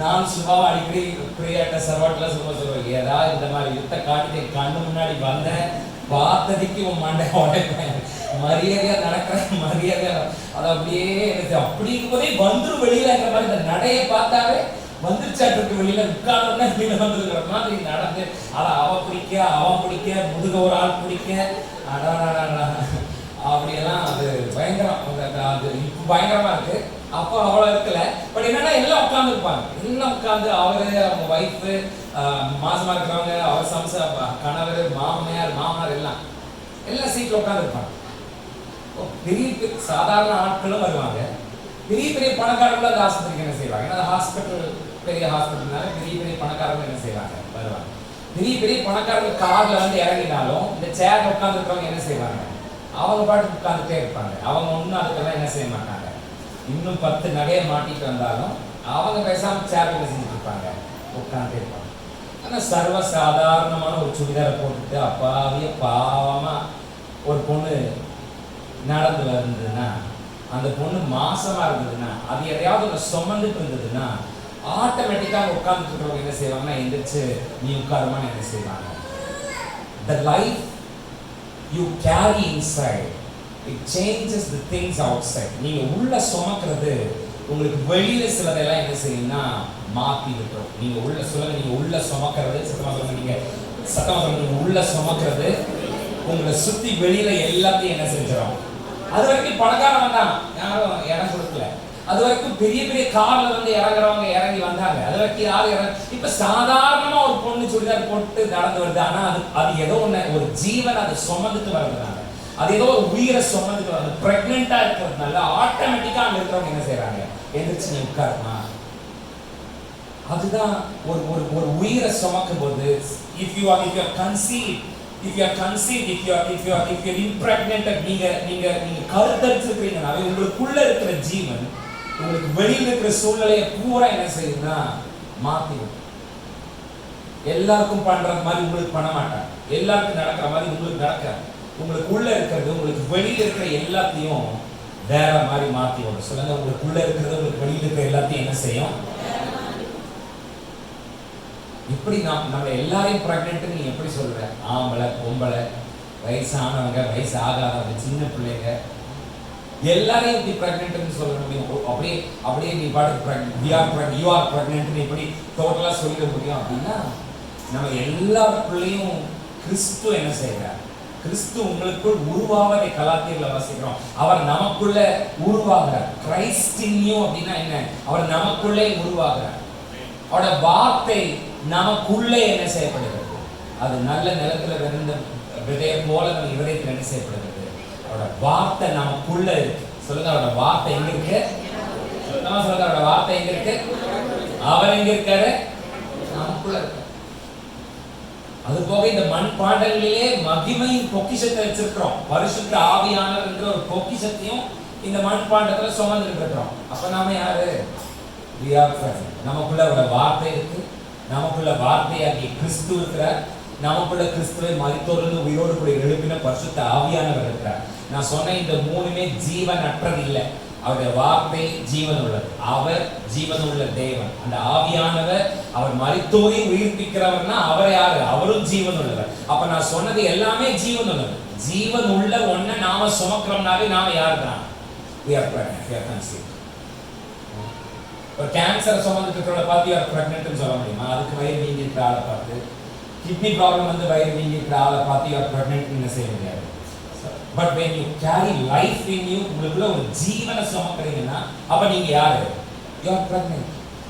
நான் சும்மாவை அடிக்கடி பிரியாட்ட சர்வாட்டில் சொல்லுவேன், ஏதாவது இந்த மாதிரி யுத்த காட்டிட்டு கண்ணு முன்னாடி வந்தேன் பார்த்ததுக்கு உன் மண்டை உடைப்பேன், மரியாதையா நடக்கிறேன், மரியாதையா அது அப்படியே எனக்கு அப்படிங்கும்போதே வந்துடும் வெளியிலங்கிற மாதிரி. இந்த நடையை பார்த்தாவே வந்துருச்சாட்டு வெளியில உட்கார்ந்து வெளியில வந்துருக்கிற மாதிரி நடந்து அதை அவன் பிடிக்க முதுக ஒரு ஆள் பிடிக்க அப்படியெல்லாம் அது பயங்கரம். அது இப்போ பயங்கரமா இருக்கு, அப்போ அவ்வளோ இருக்கல. பட் என்னன்னா எல்லாம் உட்காந்துருப்பாங்க, எல்லாம் உட்காந்து அவரு, அவங்க ஒய்ஃபு, மாசமா இருக்கிறவங்க, அவர் சம்ச கணவர், மாமனார் எல்லாம் சீட்டில் உட்காந்துருப்பாங்க. பெரிய சாதாரண ஆட்களும் வருவாங்க, பெரிய பணக்காரங்களும் அந்த ஆஸ்பத்திரிக்கு என்ன செய்வாங்க. ஏன்னா ஹாஸ்பிட்டல் பெரிய ஹாஸ்பிட்டல்னால பெரிய பணக்காரங்க என்ன செய்வாங்க, வருவாங்க. பெரிய பணக்காரங்க கார்ல வந்து இறங்கினாலும் இந்த சேர்ல உட்காந்துருக்கவங்க என்ன செய்வாங்க, அவங்க பாட்டு உட்காந்துட்டே இருப்பாங்க. அவங்க ஒன்றும் அதுக்கெல்லாம் என்ன செய்ய மாட்டாங்க. இன்னும் 10 நகையை மாட்டிட்டு வந்தாலும் அவங்க பேசாம சேர்ல செஞ்சுட்டு இருப்பாங்க, உட்காந்துட்டே இருப்பாங்க. ஆனால் சர்வசாதாரணமான ஒரு சுடிதாரை போட்டுட்டு அப்பாவிய பாவமா ஒரு பொண்ணு நடந்து இருந்ததுன்னா, அந்த பொண்ணு மாசமா இருந்ததுன்னா, அது எதையாவது ஒன்று சுமந்துட்டு இருந்ததுன்னா ஆட்டோமேட்டிக்காக உட்கார்ந்துட்டு இருக்கிறவங்க என்ன செய்வாங்கன்னா, எந்திரிச்சு நீ உட்காருமான்னு என்ன செய்வாங்க. The life you carry inside, it changes the things outside. நீங்க உள்ள சுமக்கிறது உங்களுக்கு வெளியில சிலதெல்லாம் என்ன செய்யும்னா மாத்தி விட்டுரும். நீங்க உள்ள சுமக்கிறது சத்தமா சொல்லுங்க, உள்ள சுமக்கிறது உங்களை சுத்தி வெளியில எல்லாத்தையும் என்ன செஞ்சிடும். அது வரைக்கும் பணக்காரன் தான் யாரும் இடம் கொடுக்கல, அது வரைக்கும் பெரிய கார்ல வந்து இறங்கி வந்தாங்க, அது வரைக்கும் யாரும் இப்ப சாதாரணமா ஒரு பொண்ணு சுடிதார் போட்டு நடந்து வருது. ஆனா அது ஏதோ ஒண்ணு, ஒரு ஜீவன் அதை சுமந்துட்டு வருதுனால, அது ஏதோ ஒரு உயிரை சுமந்துட்டு வருது. பிரெக்னெண்டா இருக்கிறதுனால ஆட்டோமேட்டிக்கா அங்க இருக்கிறவங்க என்ன செய்யறாங்க, எந்திரிச்சு நீ உட்காருமா. அதுதான் ஒரு உயிரை சுமக்கும் போது, if you are conceived, if you are impregnated, நீங்க கருத்தரிச்சிருக்கீங்கனாவே உங்களுக்குள்ள இருக்கிற ஜீவன் உங்களுக்கு வெளியில இருக்கிற சூழ்நிலையை பூரா என்ன செய்யுதுன்னா மாத்திடும். எல்லாருக்கும் பண்றது மாதிரி உங்களுக்கு பண்ண மாட்டாங்க, எல்லாருக்கும் நடக்கிற மாதிரி உங்களுக்கு நடக்காது. உங்களுக்குள்ள இருக்கிறது உங்களுக்கு வெளியில இருக்கிற எல்லாத்தையும் வேற மாதிரி மாத்தி விடும். சொல்லுங்க, உங்களுக்குள்ள இருக்கிறது உங்களுக்கு வெளியில இருக்கிற எல்லாத்தையும் என்ன செய்யும். இப்படி நம்ம எல்லாரையும் பிரெக்னென்ட் நீ எப்படி சொல்ற? ஆம்பளை பொம்பளை வயசானவங்க வயசு ஆகாதவங்க சின்ன பிள்ளைங்க எல்லாரையும் இப்படி பிரெக்னென்ட்னு சொல்ல முடியும்? அப்படியே அப்படியே நீ பாட்டு யூ ஆர் பிரெக்னென்ட் இப்படி டோட்டலா சொல்லிட முடியும் அப்படின்னா நம்ம எல்லா பிள்ளையும் கிறிஸ்து என்ன செய்யறார்? கிறிஸ்து உங்களுக்குள் உருவாவதை கலாத்தியர்ல வாசிக்கிறோம். அவர் நமக்குள்ள உருவாகிறார். கிரைஸ்ட் இன் யூ அப்படின்னா என்ன? அவர் நமக்குள்ளே உருவாகிறார். அவரோட வார்த்தை நமக்குள்ளே என்ன செய்யப்படுகிறது? அது நல்ல நிலத்துல விழுந்த விதையம் போல நம்ம இதயத்தில் என்ன செய்யப்படுகிறது? அவரோட வார்த்தை நமக்குள்ள இருக்கு. சொல்லுங்க, அவரோட வார்த்தை எங்க இருக்கு? சொல்லுங்க, அவரோட வார்த்தை எங்க இருக்கு? அவர் எங்க இருக்காரு? நமக்குள்ள இருக்கு. அது போக இந்த மண்பாண்டங்களிலே மகிமையின் பொக்கிஷத்தை வச்சிருக்கிறோம். பரிசுத்த ஆவியானவர் என்கிற ஒரு பொக்கிஷத்தையும் இந்த மண்பாண்டத்துல சுமந்துட்டு இருக்கிறோம். அப்ப நாம யாரு? நமக்குள்ள ஒரு வார்த்தை இருக்கு. நமக்குள்ள வார்த்தையாகிய கிறிஸ்து இருக்கிறார். நமக்குள்ள கிறிஸ்துவை மரித்தோரிலிருந்து உயிரோடு கூட எழுப்பின பரிசுத்த ஆவியானவர் இருக்கிறார். நான் சொன்ன இந்த மூணுமே ஜீவன் அற்றது இல்லை. அவருடைய வார்த்தை ஜீவன் உள்ளது. அவர் ஜீவன் உள்ள தேவன். அந்த ஆவியானவர் அவர் மரித்தோரை உயிர்ப்பிக்கிறவர்னா அவர் யாரு? அவரும் ஜீவன் உள்ளவர். அப்ப நான் சொன்னது எல்லாமே ஜீவன் உள்ளது. ஜீவன் உள்ள ஒன்ன நாம சுமக்கிறோம்னாலே நாம யாரு தான்? ஒரு கேன்சர் சுமந்துட்டு இருக்கிறவங்கள பார்த்து யார் பிரெக்னென்ட்னு சொல்ல முடியுமா? அதுக்கு வயிறு வீங்கி இருக்கிற ஆளை பார்த்து, கிட்னி ப்ராப்ளம் வந்து வயிறு வீங்கி இருக்கிற ஆளை பார்த்து யார் பிரெக்னென்ட்னு செய்ய முடியாது. But when you carry life in you, உங்களுக்குள்ள ஒரு ஜீவனை சுமக்கிறீங்கன்னா அப்ப நீங்க யாரு? You are pregnant.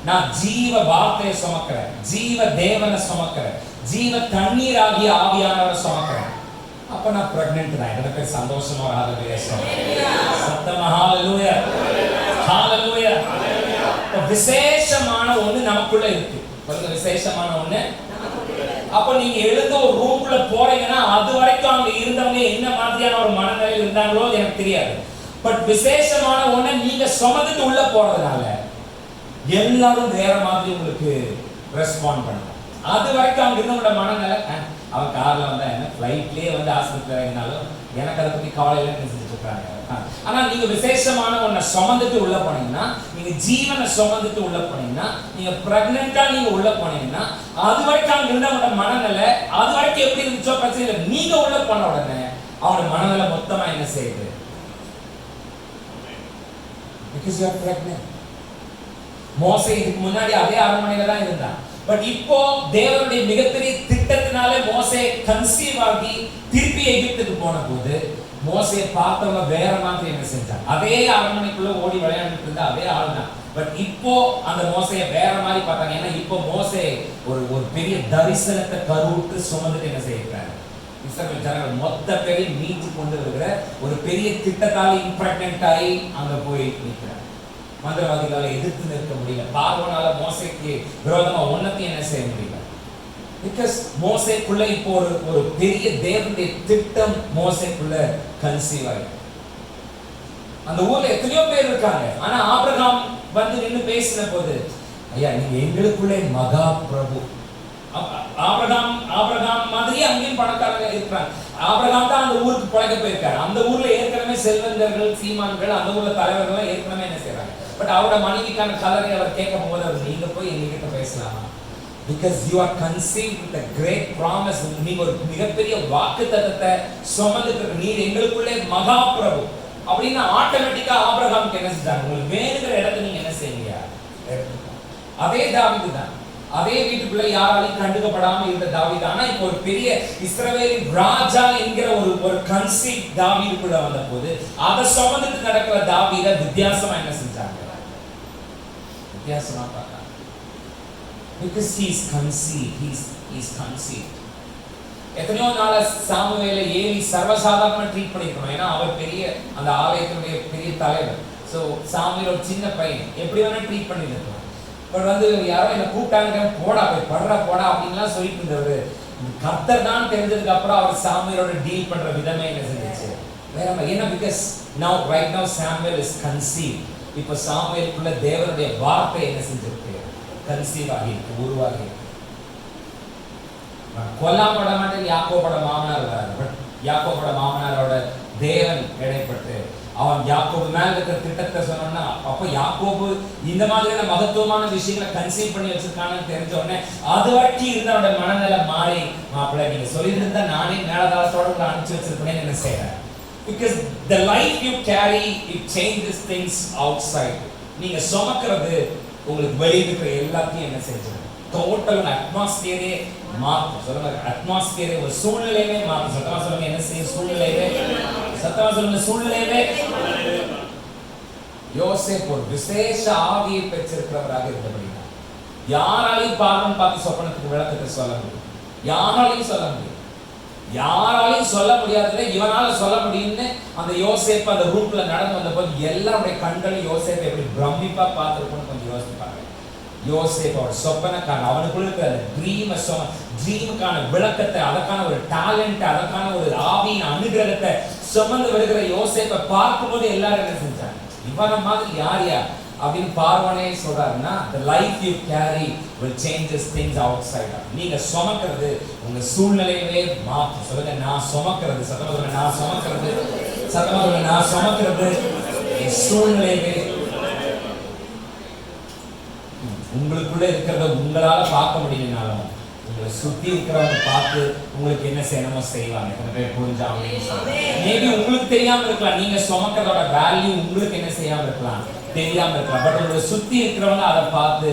நான் ஜீவ வார்த்தையை சுமக்கிறேன், ஜீவ தேவனை சுமக்கிறேன், ஜீவ தண்ணீர் ஆகிய ஆவியானவரை சுமக்கிறேன். அப்ப நான் பிரெக்னென்ட் தான். எனக்கு சந்தோஷமா ஒரு ஹalleluya சத்தமா ஹalleluya ஹalleluya. விசேஷமான ஒண்ணு நமக்குள்ள இருக்கு. பாருங்க, விசேஷமான ஒண்ணு. அப்ப நீங்க எழுந்த ஒரு ரூம்ல போறீங்கன்னா அது வரைக்கும் அங்க இருந்தவங்க என்ன மாதிரியான ஒரு மனநிலையில் இருந்தாங்களோ எனக்கு தெரியாது. பட் விசேஷமான ஒண்ணு நீங்க சுமந்துட்டு உள்ள போறதுனால எல்லாரும் வேற மாதிரி உங்களுக்கு ரெஸ்பாண்ட் பண்ணலாம். அது வரைக்கும் அங்க இருந்தவங்களோட மனநிலை, அவன் கார்ல வந்தா என்ன, ஃபிளைட்லயே வந்து ஆஸ்பத்திரி இருந்தாலும் எனக்கு அதை பத்தி கவலையில நினைச்சிட்டு இருக்காங்க. ஆனா நீங்க விசேஷமான ஒன்ன சுமந்துட்டு உள்ள போனீங்கன்னா, நீங்க ஜீவனை சுமந்துட்டு உள்ள போனீங்கன்னா, நீங்க பிரெக்னென்ட்டா நீங்க உள்ள போனீங்கன்னா, அது வரைக்கும் அங்க இருந்தவங்களோட மனநிலை அது வரைக்கும் எப்படி இருந்துச்சோ பிரச்சனை இல்லை. நீங்க உள்ள போன உடனே அவனோட மனநிலை மொத்தமா என்ன செய்யுது? Because you are pregnant. மோசே இதுக்கு முன்னாடி அதே அரண்மனையில தான் இருந்தான். பட் இப்போ தேவனுடைய மிகப்பெரிய திட்டத்தினாலே மோசே கன்சீவ் ஆகி திருப்பி எகிப்துக்கு போன போது மோசே பார்த்தவங்க வேற மாதிரி என்ன செஞ்சாங்க? அதே அரண்மனைக்குள்ள ஓடி விளையாண்டுட்டு இருந்த அதே ஆள் தான். பட் இப்போ அந்த மோசையை வேற மாதிரி பார்த்தாங்க. ஏன்னா இப்போ மோசே ஒரு பெரிய தரிசனத்தை கருவுட்டு சுமந்துட்டு என்ன செய்யறாரு? இஸ்ரவேல் ஜனங்கள் மொத்த பேரையும் மீட்டு கொண்டு வருகிற ஒரு பெரிய திட்டத்தால் இம்ப்ரெக்னென்ட் ஆகி அங்க போய் நிற்கிறார். மந்திரவாதிகளால எதிர்த்து நிற்க முடியல. பார்வோனால மோசேக்கு விரோதமா ஒன்னத்தையும் என்ன செய்ய முடியல. பிகாஸ் மோசேக்குள்ள இப்போ ஒரு பெரிய தேவனுடைய திட்டம் மோசேக்குள்ள கன்சீவ் ஆயிருக்கு. அந்த ஊர்ல எத்தனையோ பேர் இருக்காங்க. ஆனா ஆபிரகாம் வந்து நின்று பேசின போது, ஐயா நீங்க எங்களுக்குள்ளே மகா பிரபு. ஆபிரகாம் மாதிரி அங்கேயும் பணக்காரங்க இருக்கிறாங்க. ஆபிரகாம் தான் அந்த ஊருக்கு பழக்க போயிருக்காரு. அந்த ஊர்ல ஏற்கனவே செல்வந்தர்கள் சீமான்கள் அந்த ஊர்ல தலைவர்கள் ஏற்கனவே என்ன செய்யறாங்க. பட் அவரோட மனைவிக்கான கலரை அவர் கேட்கும் போது அவர் நீங்க போய் எங்ககிட்ட பேசலாமா? Because you are conceived with a great promise. நீங்க ஒரு மிகப்பெரிய வாக்குத்தத்தத்தை சுமந்துட்டு நீர் எங்களுக்குள்ளே மகா பிரபு அப்படின்னா ஆட்டோமேட்டிக்கா ஆபிரகாமுக்கு என்ன செஞ்சாங்க? உங்களுக்கு வேணுங்கிற இடத்துல நீங்க என்ன செய்வீங்க? அதே தாவீது தான். அதே வீட்டுக்குள்ள யாராலையும் கண்டுக்கப்படாம இருந்த தாவீது. ஆனா இப்போ ஒரு பெரிய இஸ்ரவேலின் ராஜா என்கிற ஒரு கன்சீவ் தாவீதுக்குள்ள வந்த போது அதை சுமந்துட்டு நடக்கிற தாவீத வித்தியாசமா என்ன செஞ்சாங்க? வித்தியாசமா பார்த்தாங்க. Because he is conceived. He is conceived. எத்தனையோ நாள சாமுவேலை ஏலி சர்வசாதாரணமா ட்ரீட் பண்ணிருக்கணும். ஏன்னா அவர் பெரிய அந்த ஆலயத்தினுடைய பெரிய தலைவர். ஸோ சாமுவேல் ஒரு சின்ன பையன் எப்படி வேணா ட்ரீட் பண்ணிருக்கணும். பட் வந்து யாரோ என்ன கூப்பிட்டாங்க, போடா போய் படுற போடா அப்படின்லாம் சொல்லிட்டு இருந்தவர் கர்த்தர் தான் தெரிஞ்சதுக்கு அப்புறம் அவர் சாமுவேலோட டீல் பண்ற விதமே என்ன செஞ்சிச்சு வேற மாதிரி. ஏன்னா because now right now Samuel is conceived. இப்போ சாமுவேலுக்குள்ள தேவனுடைய வார்த்தை என்ன செஞ்சிருக்கு? கன்சீவ் ஆகி உருவாகி. கொல்லாமோட மாதிரி யாக்கோபோட மாமனார் வராது. பட் யாக்கோபோட மாமனாரோட தேவன் இடைப்பட்டு அவன் யாக்கோபு மேல இருக்கிற திட்டத்தை சொன்னா, அப்ப யாக்கோபு இந்த மாதிரியான மகத்துவமான விஷயங்களை கன்சீவ் பண்ணி வச்சிருக்கான்னு தெரிஞ்ச உடனே அது வரைக்கும் இருந்த அவனோட மனநிலை மாறி, மாப்பிள்ளை நீங்க சொல்லியிருந்தா நானே மேலதாளத்தோட உங்களை அனுப்பிச்சு வச்சிருப்பேன்னு என்ன செய்யறேன். Because the life you carry, it changes things outside. நீங்க சுமக்கிறது உங்களுக்கு வெளியே இருக்கிற எல்லாத்தையும் என்ன செஞ்சிடும், டோட்டல் அட்மாஸ்பியரே மாற்றும். சொல்லுங்க, அட்மாஸ்பியரே ஒரு சூழ்நிலையே மாற்றும். சத்தமா சொல்லுங்க, என்ன செய்யும் சூழ்நிலையே, சத்தமா சொல்லுங்க சூழ்நிலையே. யோசேப்பு ஒரு விசேஷ ஆவியை பெற்றிருக்கிறவராக இருந்தபடினா யாராலையும் பார்வன் பார்த்து சொப்பனத்துக்கு விளக்கத்தை சொல்ல முடியும், யாராலையும் சொல்ல முடியும், யாராலையும் சொல்ல முடியாதுல இவனால சொல்ல முடியும்னு அந்த யோசேப்பு அந்த ரூட்ல நடந்து வந்த போது எல்லாருடைய கண்களும் யோசேப்பை எப்படி பிரமிப்பா பார்த்திருக்கும்னு கொஞ்சம் யோசிப்பாங்க. யோசேப்பு அவர் சொப்பனக்கான அவனுக்குள்ள இருக்கிற ட்ரீமுக்கான விளக்கத்தை, அதற்கான ஒரு டேலண்ட், அதற்கான ஒரு ஆவியின் அனுகிரகத்தை சுமந்து வருகிற யோசேப்பை பார்க்கும்போது எல்லாரும் என்ன செஞ்சாங்க, இவன மாதிரி யார் அப்படின்னு பார்வனே சொல்றாருன்னா, the life you carry will changes things outside. நீங்க சுமக்கிறது உங்க சூழ்நிலையவே மாற்றும். சொல்லுங்க, நான் சுமக்கிறது, சத்தமா சொல்லுங்க, நான் சுமக்கிறது, சத்தமா சொல்லுங்க, நான் சுமக்கிறது சூழ்நிலையவே. உங்களுக்குள்ள இருக்கிறத உங்களால பார்க்க முடியலனாலும் உங்களை சுத்தி இருக்கிறவங்க பார்த்து உங்களுக்கு என்ன செய்யணுமோ செய்வாங்க. எத்தனை பேர் புரிஞ்சாங்க? மேபி உங்களுக்கு தெரியாம இருக்கலாம், நீங்க சுமக்கிறதோட வேல்யூ உங்களுக்கு என்ன செய்யாம இருக்கலாம், தெரியாம இருக்கலாம். பட் உங்களை சுத்தி இருக்கிறவங்க அதை பார்த்து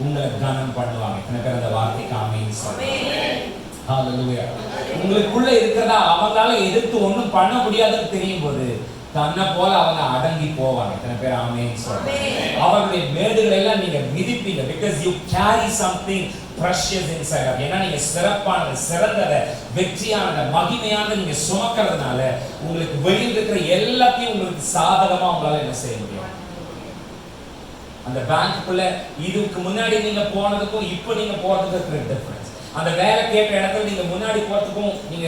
உங்களை கனம் பண்ணுவாங்க. எத்தனை பேர் அந்த வார்த்தைக்கு ஆமென் சொல்லுங்க. ஹalleluya. உங்களுக்குள்ள இருக்கிறதா அவங்களால எதிர்த்து ஒண்ணும் பண்ண முடியாதுன்னு தெரியும் போது தன்னை போல அவங்க அடங்கி போவாங்க. எத்தனை பேர் ஆமென் சொல்லுங்க. அவருடைய மேடுகளை எல்லாம் நீங்க மிதிப்பீங்க. because you carry something precious inside. ஏன்னா நீங்க சிறப்பானது, சிறந்தத, வெற்றியானத, மகிமையானத நீங்க சுமக்கிறதுனால உங்களுக்கு வெளியில் இருக்கிற எல்லாத்தையும் உங்களுக்கு சாதகமா உங்களால என்ன செய்ய முடியும். அந்த பேங்க்குள்ள இதுக்கு முன்னாடி நீங்க போனதுக்கும் இப்போ நீங்க போறதுக்கு இருக்கிற டிஃபரன்ஸ், அந்த வேலை கேட்ட இடத்துல நீங்க முன்னாடி போறதுக்கும் நீங்க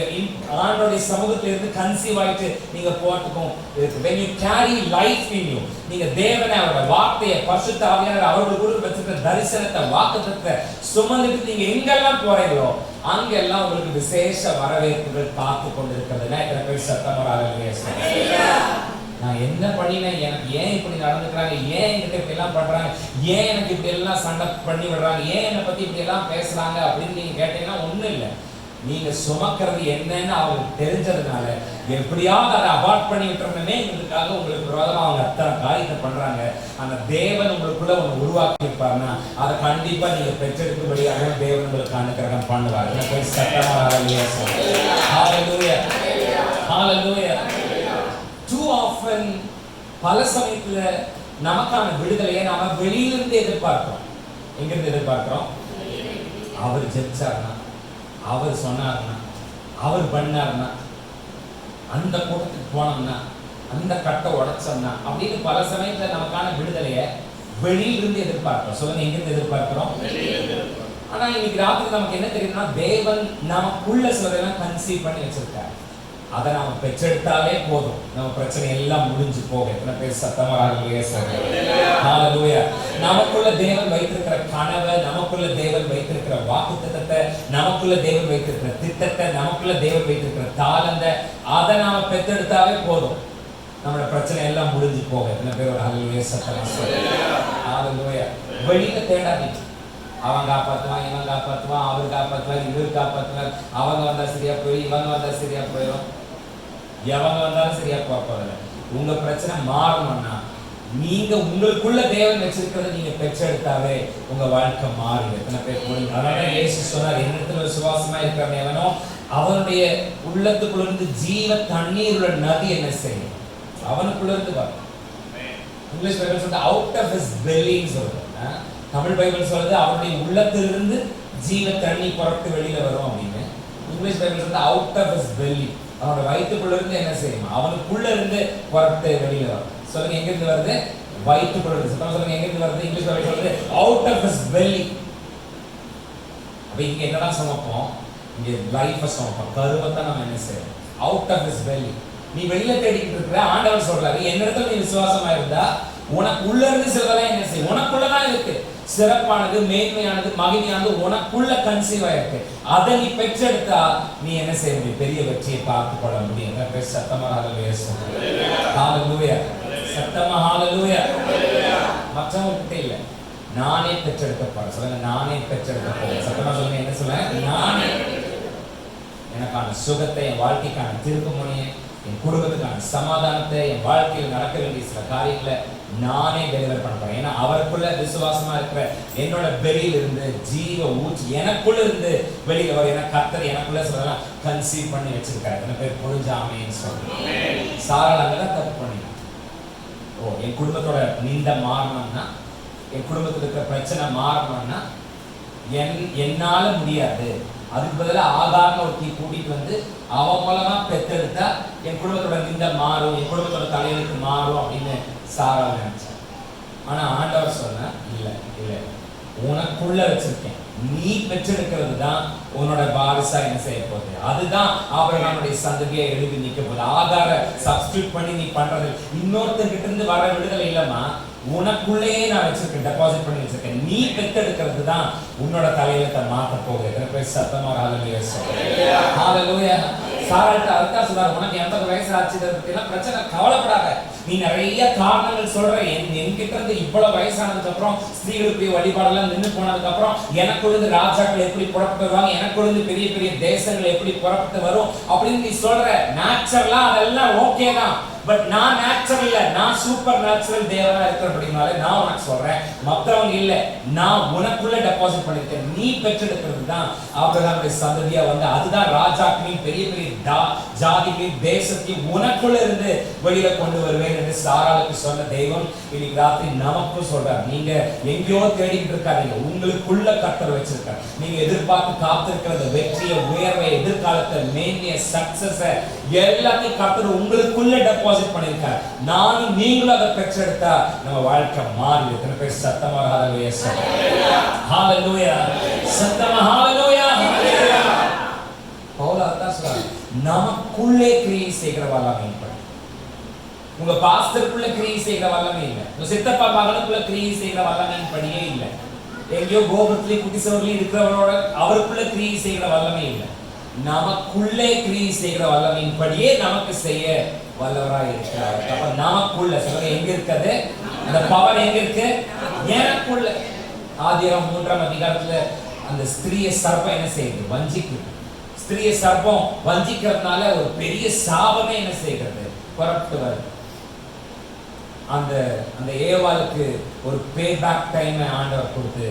ஆண்டோடைய சமூகத்துல இருந்து கன்சீவ் ஆயிட்டு நீங்க போறதுக்கும் இருக்கு. when you carry life in you, நீங்க தேவனை, அவரோட வார்த்தையை, பரிசுத்த ஆவியானவர் அவரோட கூட வச்சிருக்கிற தரிசனத்தை, வாக்குத்தத்தத்தை சுமந்துட்டு நீங்க எங்கெல்லாம் போறீங்களோ அங்கெல்லாம் உங்களுக்கு விசேஷ வரவேற்புகள் காத்து கொண்டிருக்கிறதுனா எத்தனை பேர் சத்தமாக நான் என்ன பண்ணினேன், எனக்கு ஏன் இப்படி நடந்துக்கிறாங்க, ஏன் என்கிட்ட இப்படி எல்லாம் பண்றாங்க, ஏன் எனக்கு இப்படி எல்லாம் சண்டை பண்ணி விடுறாங்க, ஏன் என்னை பத்தி இப்படி எல்லாம் பேசுறாங்க அப்படின்னு நீங்க கேட்டீங்கன்னா ஒண்ணும் இல்லை. நீங்க சுமக்கிறது என்னன்னு அவங்களுக்கு தெரிஞ்சதுனால எப்படியாவது அதை அவாய்ட் பண்ணி விட்டுறணுமே எங்களுக்காக உங்களுக்கு விரோதமா அவங்க அத்தனை காரியத்தை பண்றாங்க. அந்த தேவன் உங்களுக்குள்ள ஒன்று உருவாக்கி இருப்பாருன்னா அதை கண்டிப்பா நீங்க பெற்றெடுக்கும்படியாக தேவன் உங்களுக்கு அனுக்கிரகம் பண்ணுவார். Too often பல சமயத்துல நமக்கான விடுதலையை நாம வெளியிலிருந்து எதிர்பார்க்கிறோம். எங்கிருந்து எதிர்பார்க்கிறோம்? அவர் ஜெயிச்சார்னா, அவர் சொன்னார்னா, அவர் பண்ணார்னா, அந்த கூட்டத்துக்கு போனோம்னா, அந்த கட்டை உடைச்சோம்னா அப்படின்னு பல சமயத்துல நமக்கான விடுதலையை வெளியிலிருந்து எதிர்பார்க்கிறோம். சொல்லுங்க, எங்கிருந்து எதிர்பார்க்கிறோம்? ஆனா இன்னைக்கு ராத்திரி நமக்கு என்ன தெரியுதுன்னா, தேவன் நமக்குள்ள சிலரெல்லாம் கன்சீவ் பண்ணி வச்சிருக்காரு. அதை நாம பெற்றெடுத்தாலே போதும், நம்ம பிரச்சனை எல்லாம் முடிஞ்சு போகும். எத்தனை பேர் சத்தமா ஹalleluya. நமக்குள்ள தேவன் வைத்திருக்கிற கனவை, நமக்குள்ள தேவன் வைத்திருக்கிற வாக்குத்தத்தத்தை, நமக்குள்ள தேவன் வைத்திருக்கிற திட்டத்தை, நமக்குள்ள தேவன் வைத்திருக்கிற தாளந்தை அதை நாம பெற்றெடுத்தாலே போதும், நம்மளோட பிரச்சனை எல்லாம் முடிஞ்சு போகும். எத்தனை பேர் ஹalleluya சத்தமா ஹalleluya. வெளியில தேடாதீங்க. அவன் காப்பாற்றுவான், இவன் காப்பாற்றுவான், அவர் காப்பாற்றுவார், இவர் காப்பாற்றுவார், அவங்க வந்தா சரியா போயிடும், இவங்க வந்தா சரியா போயிடும், எவங்க வந்தாலும் சரியா போறதில்லை. உங்க பிரச்சனை மாறணும்னா நீங்க உங்களுக்குள்ள தேவன் வச்சிருக்கிறத நீங்க பெற்றெடுத்தாவே உங்க வாழ்க்கை மாறும். எத்தனை பேர் போறீங்க? அதனால இயேசு சொன்னார், என்னிடத்துல விசுவாசமா இருக்கிறவன் எவனோ அவனுடைய உள்ளத்துக்குள்ள இருந்து ஜீவ தண்ணீருள்ள நதி என்ன செய்யும், அவனுக்குள்ள இருந்து வரும். இங்கிலீஷ் பைபிள் சொல்றது அவுட் ஆஃப் ஹிஸ் பெல்லி சொல்றது. தமிழ் பைபிள் சொல்றது அவனுடைய உள்ளத்திலிருந்து ஜீவ தண்ணி புறப்பட்டு வெளியில வரும் அப்படின்னு. இங்கிலீஷ் பைபிள் சொல்றது அவுட் ஆஃப் ஹிஸ் பெல்லி, அவனோட வயிற்றுக்குள்ள இருந்து என்ன செய்யும், அவனுக்குள்ள இருந்து புறப்பட்டு வெளியில வரும். சொல்லுங்க, எங்க இருந்து வருது? வயிற்றுக்குள்ள இருந்து. சொல்லுங்க, எங்க இருந்து வருது? இங்கிலீஷ் பைபிள் சொல்றது அவுட் ஆஃப் ஹிஸ் பெல்லி. அப்ப இங்க என்னதான் சுமப்போம்? இங்க லைஃபை சுமப்போம், கருவத்தை நம்ம என்ன செய்யணும்? Out of his belly. நீ வெளியில தேடிக்கிட்டு இருக்கிற ஆண்டவர் சொல்றாரு, என்னிடத்துல நீ விசுவாசமா இருந்தா உனக்கு உள்ள இருந்து சிலதெல்லாம் என்ன செய்யும், உனக்குள்ளதான் இருக்கு. சிறப்பானது, மேன்மையானது, மகிமையானது உனக்குள்ள கன்சீவ் ஆயிருக்கு. அதை நீ பெற்றெடுத்தா நீ என்ன செய்ய முடியும்? பெரிய வெற்றியை பார்த்து கொள்ள முடியும். சத்தமாக ஹalleluya. சத்தமா ஹalleluya. மற்றவங்க இல்ல, நானே பெற்றெடுக்க போறேன். சொல்லுங்க, நானே பெற்றெடுக்க போறேன். சத்தமா சொல்லுங்க, என்ன சொல்லுங்க? நானே எனக்கான சுகத்தை, என் வாழ்க்கைக்கான திருப்புமுனையை, என் குடும்பத்துக்கான சமாதானத்தை, என் வாழ்க்கையில் நடக்க வேண்டிய சில காரியங்களை நானே டெலிவர் பண்ண போறேன். ஏன்னா அவருக்குள்ள விசுவாசமா இருக்கிற என்னோட வெளியில இருந்து ஜீவ ஊற்றி எனக்குள்ள இருந்து வெளியில வர. ஏன்னா கர்த்தர் எனக்குள்ள சொல்லலாம் கன்சீவ் பண்ணி வச்சிருக்காரு. எத்தனை பேர் புரிஞ்சாமேன்னு சொல்றேன். சாரால் அங்கதான் தப்பு பண்ணினான். என் குடும்பத்தோட நிந்த மாறணும்னா, என் குடும்பத்தில் இருக்கிற பிரச்சனை மாறணும்னா என்னால முடியாது, அதுக்கு பதிலாக ஆகாரன ஒருத்தி கூட்டிட்டு வந்து அவன் மூலமா பெற்றெடுத்தா என் குடும்பத்தோட நிந்த மாறும், என் குடும்பத்தோட தலையெழுத்து மாறும் அப்படின்னு சாரால் நினைச்சான். ஆனா ஆண்டவர் சொன்ன இல்ல இல்ல, உனக்குள்ள வச்சிருக்கேன், நீ பெற்றெடுக்கிறது தான் உன்னோட வாரிசா என்ன செய்ய போகுது, அதுதான் ஆபிரகாமுடைய சந்ததியை எழுதி நிற்க போகுது. ஆகார சப்ஸ்டிட்யூட் பண்ணி நீ பண்றது இன்னொருத்தர்கிட்ட இருந்து வர விடுதலை இல்லம்மா, உனக்குள்ளேயே நான் வச்சிருக்கேன், டெபாசிட் பண்ணி வச்சிருக்கேன். நீ பெற்றெடுக்கிறது தான் உன்னோட தலையிலத்தை மாற்ற போகுது. சத்தமா ஹalleluya சொல்லுங்க. ஹalleluya. சாராள்கிட்ட அதுதான் சொல்றாரு, உனக்கு 80 வயசு ஆச்சு பத்திலாம் பிரச்சனை, கவலைப்படாத. நீ நிறைய காரணங்கள் சொல்ற, என்கிட்ட இருந்து இவ்வளவு வயசானதுக்கு அப்புறம் ஸ்திரீகளுக்கு வழிபாடெல்லாம் நின்று போனதுக்கு அப்புறம் எனக்குள்ள ராஜாக்கள் எப்படி புறப்பட்டு வருவாங்க, எனக்குள்ள பெரிய பெரிய தேசங்கள் எப்படி புறப்பட்டு வரும் அப்படின்னு நீ சொல்ற. நேச்சுரலா அதெல்லாம் ஓகே தான், பட் நான் நேச்சுரல் இல்ல, நான் சூப்பர் நேச்சுரல் தேவனா இருக்கிறபடினால நான் உனக்கு சொல்றேன், மற்றவங்க இல்ல, நான் உனக்குள்ள டெபாசிட் பண்ணிருக்கேன். நீ பெற்றெடுக்கிறது தான் ஆபிரகாமுடைய சந்ததியா வந்து அதுதான் ராஜாக்களையும் பெரிய பெரிய ஜாதிகளையும் தேசத்தையும் உனக்குள்ள இருந்து வெளியில கொண்டு வருவேன் என்று சாராளுக்கு சொன்ன தெய்வம் இன்னைக்கு ராத்திரி நமக்கும் சொல்றார். நீங்க எங்கேயோ தேடிட்டு இருக்காதீங்க, உங்களுக்குள்ள கர்த்தர் வச்சிருக்கார். நீங்க எதிர்பார்த்து காத்திருக்கிற வெற்றியை, உயர்வை, எதிர்காலத்தை, மேன்மையை, சக்சஸ எல்லாத்தையும் கர்த்தர் உங்களுக்குள்ள டெபாசிட் பண்ணிருக்கார். நானும் நீங்களும் அதை பெற்றெடுத்தா நம்ம வாழ்க்கை மாறி. எத்தனை பேர் சத்தமா ஹalleluya சொல்லுங்க? ஹalleluya. சத்தமா ஹalleluya. பவுல் அதான் சொல்றார், நமக்குள்ளே கிரியை செய்கிற வல்லமை இல்லை. உங்க பாஸ்டருக்குள்ள கிரியை செய்கிற வல்லமை இல்லை, உங்க சித்தப்பா மகனுக்குள்ள கிரியை செய்கிற வல்லமையின் படியே இல்லை. எங்கேயோ கோபுரத்திலே குட்டிசவர்களே இருக்கிறவரோட அவருக்குள்ள கிரியை செய்கிற வல்லமை இல்லை. நமக்குள்ளே கிரியை செய்கிற வல்லமையின் படியே நமக்கு செய்ய வல்லவராய் இருக்கிறார். அப்ப நமக்குள்ள சொல்லுங்க, எங்க இருக்குது அந்த பவர்? எங்க இருக்கு? எனக்குள்ள. ஆதியாகமம் 3ஆம் அதிகாரத்துல அந்த ஸ்திரீயை சர்ப்பம் என்ன செய்யுது? வஞ்சிக்குது. ஸ்திரீயை சர்ப்பம் வஞ்சிக்கிறதுனால ஒரு பெரிய சாபமே என்ன செய்கிறது? புறப்பட்டு வருது. அந்த அந்த ஏவாளுக்கு ஒரு பே பேக் டைம் ஆண்டவர் கொடுத்து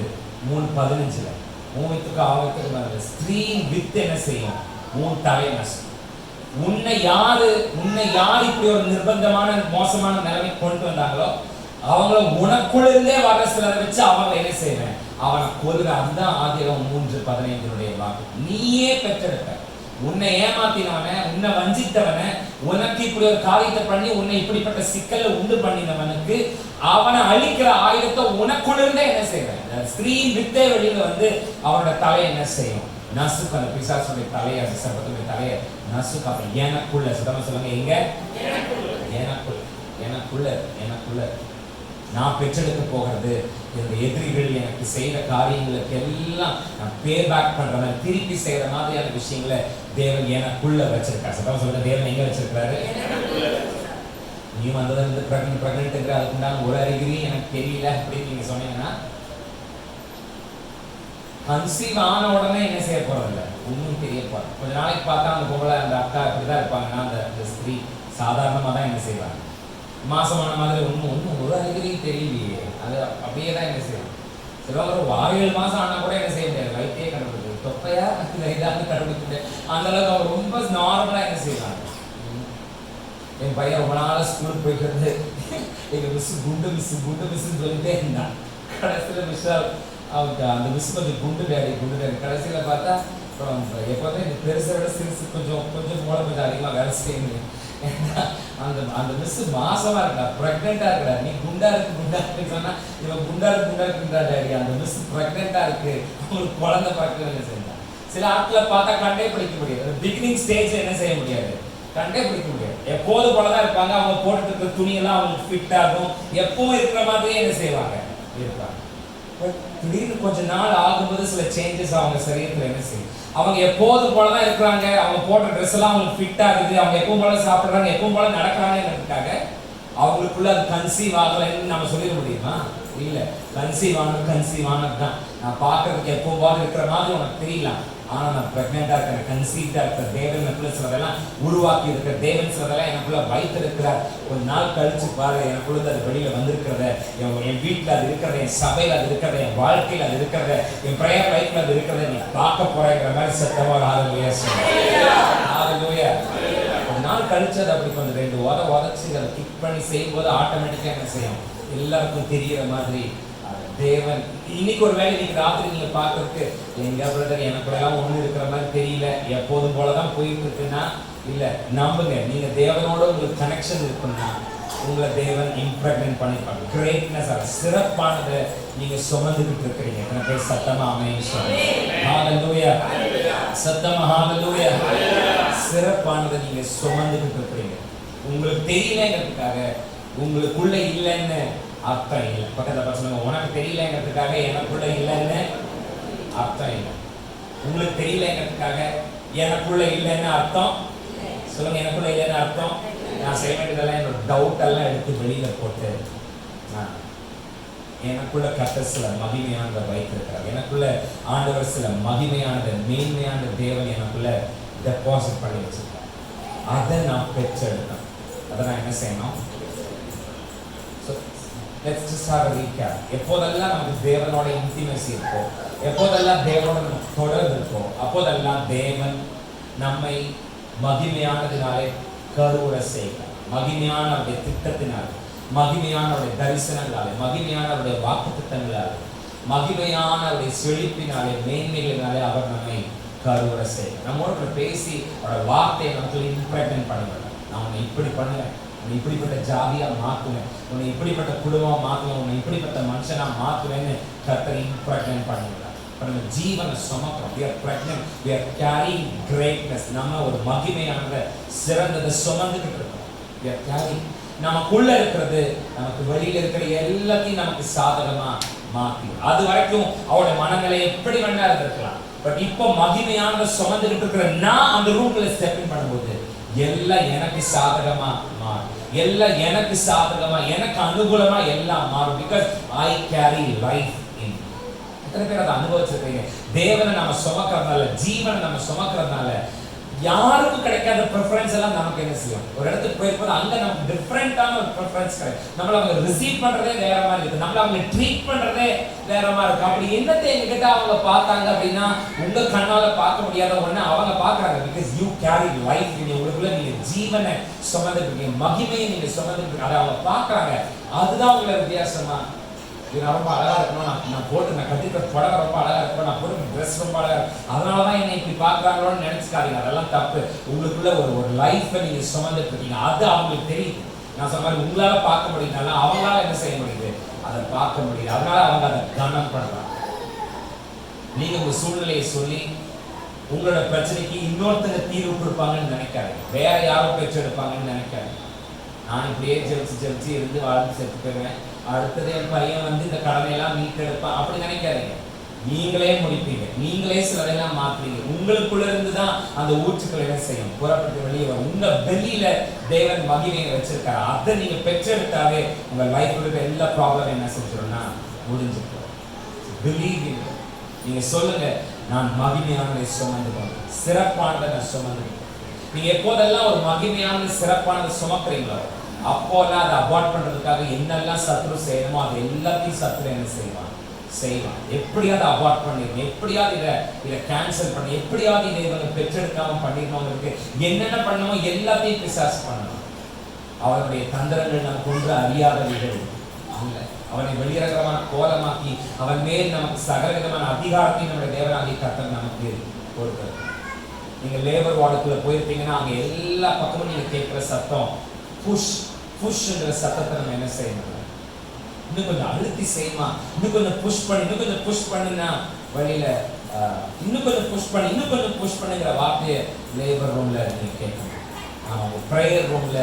3:15 மூமித்துக்கு ஆவத்துக்கு ஸ்திரீயின் வித்து என்ன செய்யும்? 3 தலை நசுக்கும். உன்னை யாரு இப்படி ஒரு நிர்பந்தமான மோசமான நிலைமை கொண்டு வந்தாங்களோ அவங்கள உனக்குள்ள இருந்தே வர சிலரை வச்சு அவங்க என்ன செய்வேன்? அவனை கொல்லுற. அதுதான் ஆதியாகமம் 3:15 வாக்கு. நீயே பெற்றெடுத்த, உன்னை ஏமாத்தினவன, உன்னை வஞ்சித்தவன, உனக்கு இப்படி ஒரு காரியத்தை பண்ணி உன்னை இப்படிப்பட்ட சிக்கல்ல உண்டு பண்ணினவனுக்கு அவனை அழிக்கிற ஆயுதத்தை உனக்குள்ள இருந்தே என்ன செய்வேன்? ஸ்திரீயின் வித்தே வெளியில வந்து அவனோட தலையை என்ன செய்யும்? நசுக்கு. அந்த பிசாசுடைய தலையை, சர்ப்பத்துடைய தலையை நசுக்கு. அப்ப எனக்குள்ள சுத்தமா சொல்லுங்க, எங்க? எனக்குள்ள நான் பெற்றெடுக்க போகிறது, என்னுடைய எதிரிகள் எனக்கு செய்யற காரியங்களுக்கு எல்லாம் நான் பே பேக் பண்ற மாதிரி, திருப்பி செய்யற மாதிரியான விஷயங்களை தேவன் எனக்குள்ள வச்சிருக்காரு. சத்தமா சொல்லுங்க, தேவன் எங்க வச்சிருக்காரு? நீ வந்ததுல இருந்து பிரெக்னன்ட்ங்கிற அதுக்குண்டான ஒரு அறிகுறி எனக்கு தெரியல அப்படின்னு நீங்க சொன்னீங்கன்னா, கன்சீவ் ஆன உடனே என்ன செய்ய போறதில்ல, ஒன்றும் தெரிய போறது. கொஞ்ச நாளைக்கு பார்த்தா அந்த பொம்பளை, அந்த அக்கா இப்படிதான் இருப்பாங்கன்னா, அந்த ஸ்திரீ சாதாரணமா தான் என்ன செய்வாங்க, மாசமான மாதிரி ஒன்றும் ஒரு அறிகுறியும் தெரியலையே, அது அப்படியே தான் என்ன செய்யும். சிலவங்க ஒரு 6-7 மாசம் ஆனா கூட என்ன செய்ய முடியாது, வயிற்றே கண்டுபிடிக்கும், தொப்பையா இதான்னு கண்டுபிடிக்க முடியாது. அந்த அளவுக்கு அவர் ரொம்ப நார்மலா என்ன செய்வாங்க. என் பையன் ரொம்ப நாள் ஸ்கூலுக்கு போயிட்டு எங்க குண்டு மிஸ்ன்னு சொல்லிட்டே இருந்தான். கடைசியில் அவங்க அந்த மிஸ் கொஞ்சம் குண்டு டேடி கடைசியில் பார்த்தா எப்போதுமே இந்த பெருசை விட சிறுசு கொஞ்சம் கூட கொஞ்சம் அதிகமாக வேலை செய்யணும். அந்த மிஸ் மாசமா இருக்கா, பிரெக்னெண்டா இருக்கா, நீ குண்டா இருக்குன்னு சொன்னா இவன் குண்டா இருக்குன்றா டேடி, அந்த மிஸ் பிரெக்னெண்டா இருக்கு, அவங்களுக்கு குழந்தை பிறக்க செய்யலாம். சில ஆட்களை பார்த்தா கண்டே பிடிக்க முடியாது, பிகினிங் ஸ்டேஜ் என்ன செய்ய முடியாது, கண்டே பிடிக்க முடியாது. எப்போது போலதான் இருப்பாங்க, அவங்க போட்டுட்டு இருக்கிற துணியெல்லாம் அவங்களுக்கு ஃபிட் ஆகும், எப்பவும் இருக்கிற மாதிரியே என்ன செய்வாங்க இருப்பாங்க. திடீர்னு கொஞ்ச நாள் ஆகும்போது சில சேஞ்சஸ் அவங்க சரீரத்தில் என்ன செய்யும். அவங்க எப்போதும் போலதான் இருக்கிறாங்க, அவங்க போடுற ட்ரெஸ் எல்லாம் அவங்களுக்கு ஃபிட் ஆகுது, அவங்க எப்பவும் போல சாப்பிடுறாங்க, எப்பவும் போல நடக்கிறாங்கன்றதுக்காக அவளுக்குள்ள அது கன்சீவ் ஆகலைன்னு நம்ம சொல்லிட முடியுமா? இல்ல, கன்சீவ் ஆனது தான். நான் பார்க்கறதுக்கு எப்போவாது இருக்கிற மாதிரி உனக்கு தெரியலாம், ஆனா நான் பிரெக்னெண்டா இருக்கிறேன், கன்சீவ்டா இருக்கிற தேவன் எனக்குள்ள சிலதெல்லாம் உருவாக்கி இருக்கிற தேவன் சிலதெல்லாம் எனக்குள்ள வைத்திருக்கிறார். ஒரு நாள் கழிச்சு பாரு, எனக்குள்ள அது வெளியில வந்திருக்கிறத, என் வீட்டுல அது இருக்கிறத, என் சபையில அது இருக்கிறத, என் வாழ்க்கையில அது இருக்கிறத, என் பிரேயர் லைஃப்ல அது இருக்கிறத நீ பார்க்க போறேங்கிற மாதிரி சத்தமா ஹalleluya ஹalleluya. ஒரு நாள் கழிச்சு அது அப்படி கொஞ்சம் 2 உதச்சு அதை கிக் பண்ணி செய்யும்போது ஆட்டோமேட்டிக்கா என்ன செய்யும், எல்லாருக்கும் தெரிகிற மாதிரி தேவன். இன்னைக்கு ஒரு வேளை இன்னைக்கு ராத்திரி நீங்க பார்க்கறதுக்கு எங்க பிரதர் எனக்குள்ளெல்லாம் ஒண்ணு இருக்கிற மாதிரி தெரியல, எப்போதும் போலதான் போயிட்டு இருக்குன்னா இல்ல, நம்புங்க, நீங்க தேவனோட உங்களுக்கு கனெக்ஷன் இருக்குன்னா உங்களை தேவன் இம்ப்ரெக்னன்ட் பண்ணிப்பாங்க. கிரேட்னஸ், சிறப்பானதை நீங்க சுமந்துகிட்டு இருக்கிறீங்க. எத்தனை பேர் சத்தமா ஆமென் சொல்லுங்க? ஹalleluya, சத்தமா ஹalleluya. சிறப்பானதை நீங்க சுமந்துகிட்டு இருக்கிறீங்க. உங்களுக்கு தெரியலங்கிறதுக்காக உங்களுக்குள்ள இல்லைன்னு அர்த்தம் இல்லை. பக்கத்துல சொல்லுங்க, உனக்கு தெரியலங்கிறதுக்காக எனக்குள்ள இல்லைன்னு அர்த்தம் இல்லை. உங்களுக்கு தெரியலங்கிறதுக்காக எனக்குள்ள இல்லைன்னு அர்த்தம் சொல்லுங்க. எனக்குள்ள இல்லைன்னு அர்த்தம் நான் செய்ய வேண்டியதெல்லாம் என்னோட டவுட் எல்லாம் எடுத்து வெளியில போட்டு எனக்குள்ள கர்த்தர் சில மகிமையானதை வைத்திருக்கிறார். எனக்குள்ள ஆண்டவர் சில மகிமையானது மேன்மையான தேவன் எனக்குள்ள டெபாசிட் பண்ணி வச்சிருக்கார். அதை நான் பெற்றெடுத்தேன். அதை நான் என்ன செய்யணும்? Let's just have a recap. எப்போதெல்லாம் நமக்கு தேவனோட இன்டிமசி இருக்கோ, எப்போதெல்லாம் தேவனோட தொடர்பு இருக்கோ, அப்போதெல்லாம் தேவன் நம்மை மகிமையானதினாலே கருவுற செய்கிறார். மகிமையான அவருடைய திட்டத்தினாலே, மகிமையான அவருடைய தரிசனங்களாலே, மகிமையான அவருடைய வாக்குத்தத்தங்களாலே, மகிமையான அவருடைய செழிப்பினாலே, மேன்மைகளினாலே அவர் நம்மை கருவுற செய்கிறார். நம்மோட பேசி அவரோட வார்த்தையை நமக்கு இம்ப்ரெக்னன்ட் பண்ணுவார். நான் உன்னை இப்படி பண்ணுவேன், உன்னை இப்படிப்பட்ட ஜாதியா மாற்றுவேன், உன்னை இப்படிப்பட்ட குடும்பமா மாற்றுவேன், உன்னை இப்படிப்பட்ட மனுஷனா மாற்றுவேன்னு கர்த்தர் இம்ப்ரெக்னன்ட் பண்ணுகிறார். நம்ம ஜீவனை சுமக்கிறோம். We are pregnant, we are carrying greatness. நம்ம ஒரு மகிமையானதை சிறந்ததை சுமந்துகிட்டு இருக்கோம். We are carrying. நமக்குள்ள இருக்கிறது நமக்கு வெளியில இருக்கிற எல்லாத்தையும் நமக்கு சாதகமா மாற்றி, அது வரைக்கும் அவருடைய மனநிலை எப்படி வேணா இருந்திருக்கலாம். பட் இப்போ மகிமையானதை சுமந்துகிட்டு இருக்கிற நான் அந்த ரூம்ல ஸ்டெப் பண்ணும்போது எல்லாம் எனக்கு சாதகமா மாறும், எல்லாம் எனக்கு சாதகமா, எனக்கு அனுகூலமா எல்லாம் மாறும். பிகாஸ் ஐ கேரி லைஃப் இன். எத்தனை பேர் அதை அனுபவிச்சிருக்கீங்க? தேவனை நம்ம சுமக்கிறதுனால, ஜீவனை நம்ம சுமக்கிறதுனால யாருக்கும் கிடைக்காத ப்ரிஃபரன்ஸ் எல்லாம் நமக்கு என்ன செய்யும்? ஒரு இடத்துக்கு போயிருப்போது அங்க நமக்கு டிஃப்ரெண்டான ஒரு ப்ரிஃபரன்ஸ் கிடைக்கும். நம்மள அவங்க ரிசீவ் பண்றதே வேற மாதிரி இருக்கு, நம்மள அவங்க ட்ரீட் பண்றதே வேற மாதிரி இருக்கு. அப்படி என்னத்தை எங்ககிட்ட அவங்க பார்த்தாங்க அப்படின்னா, உங்க கண்ணால பார்க்க முடியாத ஒண்ணு அவங்க பார்க்கறாங்க. Because you carry life. உங்களுக்குள்ள நீங்க ஜீவனை சுமந்துட்டு இருக்கீங்க, மகிமையை நீங்க சுமந்துட்டு இருக்கீங்க, அதை அவங்க பார்க்கறாங்க. அதுதான் உங்களை வித்தியாசமா. நான் ரொம்ப அழகா இருக்கணும், நான் போட்டு நான் கட்டிக்கிற புடவை ரொம்ப அழகா இருக்கணும், நான் போட்டு ட்ரெஸ் ரொம்ப அழகா இருக்கும், அதனாலதான் என்னை இப்படி பார்க்கறாங்களோன்னு நினைச்சுக்காதீங்க. அதெல்லாம் தப்பு. உங்களுக்குள்ள ஒரு லைஃப்பை நீங்க சுமந்துட்டு இருக்கீங்க, அது அவங்களுக்கு தெரியுது. நான் சொன்ன மாதிரி உங்களால பார்க்க முடியுதுனால அவங்களால என்ன செய்ய முடியுது? அதை பார்க்க முடியுது. அதனால அவங்க அதை கனம் பண்றாங்க. நீங்க உங்க சூழ்நிலையை சொல்லி உங்களோட பிரச்சனைக்கு இன்னொருத்தங்க தீர்வு கொடுப்பாங்கன்னு நினைக்காது, வேற யாரும் பேச்சு எடுப்பாங்கன்னு நினைக்காது. நான் இப்படியே ஜெபிச்சு இருந்து வாழ்ந்து செத்து போவேன், அடுத்தது என் பையன் வந்து இந்த கடனையெல்லாம் மீட்டெடுப்பான் அப்படி நினைக்காதீங்க. நீங்களே முடிப்பீங்க, நீங்களே சிலதெல்லாம் மாற்றுவீங்க. உங்களுக்குள்ள இருந்துதான் அந்த ஊற்றுக்கள் என்ன செய்யும்? புறப்பட்டு வெளியே வரும். உங்க வெளியில தேவன் மகிமையை வச்சிருக்காரு. அதை நீங்க பெற்றெடுத்தாவே உங்க லைஃப்ல இருக்க எல்லா ப்ராப்ளம் என்ன செஞ்சிடும்னா முடிஞ்சிடும். Believe in. நீங்க சொல்லுங்க, நான் மகிமையானதை சுமந்துக்கணும், சிறப்பானதை நான் சுமந்துக்கணும். நீங்க எப்போதெல்லாம் ஒரு மகிமையான சிறப்பானதை சுமக்கிறீங்களோ அப்போல்லாம் அதை அவாய்ட் பண்றதுக்காக என்னெல்லாம் சத்ரு செய்யணுமோ அது எல்லாத்தையும் சத்ரு என்ன செய்வான்? எப்படியாவது அவாய்ட் பண்ணிடணும், எப்படியாவது இதை கேன்சல் பண்ணி, எப்படியாவது இதை இவங்க பெற்றெடுக்காம பண்ணிடணுங்கிறதுக்கு என்னென்ன பண்ணணுமோ எல்லாத்தையும் பிசாசு பண்ணணும். அவனுடைய தந்திரங்கள் நமக்கு ஒன்று அறியாதவர்கள் அல்ல. அவனை வெளியரங்கமான கோலமாக்கி அவன் மேல் நமக்கு சகலவிதமான அதிகாரத்தையும் நம்முடைய தேவனாகிய கர்த்தர் நமக்கு கொடுக்கிறார். நீங்க லேபர் வார்டுக்குள்ள போயிருப்பீங்கன்னா அங்க எல்லா பக்கமும் நீங்க கேட்கிற சத்தம் புஷ் புஷ்ங்கிற சத்தத்தை நம்ம என்ன செய்யணும்? இன்னும் கொஞ்சம் அழுத்தி செய்யுமா, இன்னும் கொஞ்சம் புஷ் பண்ணி, இன்னும் கொஞ்சம் புஷ் பண்ணுன்னா வழியில இன்னும் கொஞ்சம் புஷ் பண்ணி, இன்னும் கொஞ்சம் புஷ் பண்ணுங்கிற வார்த்தையை லேபர் ரூம்ல நீங்க கேட்கணும். ஆமா, ப்ரேயர் ரூம்ல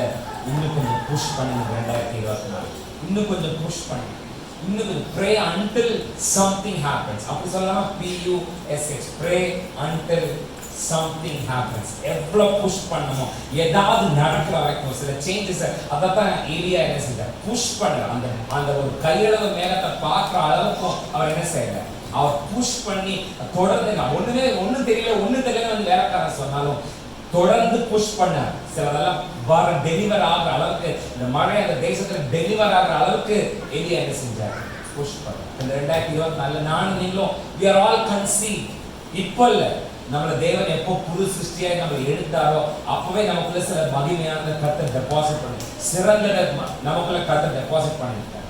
இன்னும் கொஞ்சம் புஷ் பண்ணுங்க. 2024 இன்னும் கொஞ்சம் புஷ் பண்ணி, இன்னும் கொஞ்சம் pray until something happens. அப்படி சொல்லலாமா? PUSH, pray until something happens. எவ்வளோ புஷ் பண்ணணுமோ ஏதாவது நடக்கிற வரைக்கும் சில சேஞ்சஸ். அதான் ஏலியா என்ன செஞ்சார், புஷ் பண்ண அந்த அந்த ஒரு கையளவு மேகத்தை பார்க்குற அளவுக்கும் அவர் என்ன செய்யல, அவர் புஷ் பண்ணி தொடர்ந்து. நான் ஒன்றும் தெரியல வந்து வேலைக்காரன் சொன்னாலும் தொடர்ந்து புஷ் பண்ணார். சிலதெல்லாம் டெலிவர் ஆகிற அளவுக்கு, இந்த மழை அந்த தேசத்துல டெலிவர் ஆகிற அளவுக்கு எலியா என்ன செஞ்சார், புஷ் பண்ணார். இந்த 2024 நானும் நீங்களும் we are all conceived. இப்போ இல்ல, நம்மள தேவன் எப்போ புது சிருஷ்டியாய் நம்ம எடுத்தாரோ அப்பவே நமக்குள்ள சில மகிமையான கர்த்தர் டெபாசிட் பண்ணி, சிறந்ததை நமக்குள்ள கர்த்தர் டெபாசிட் பண்ணிட்டார்.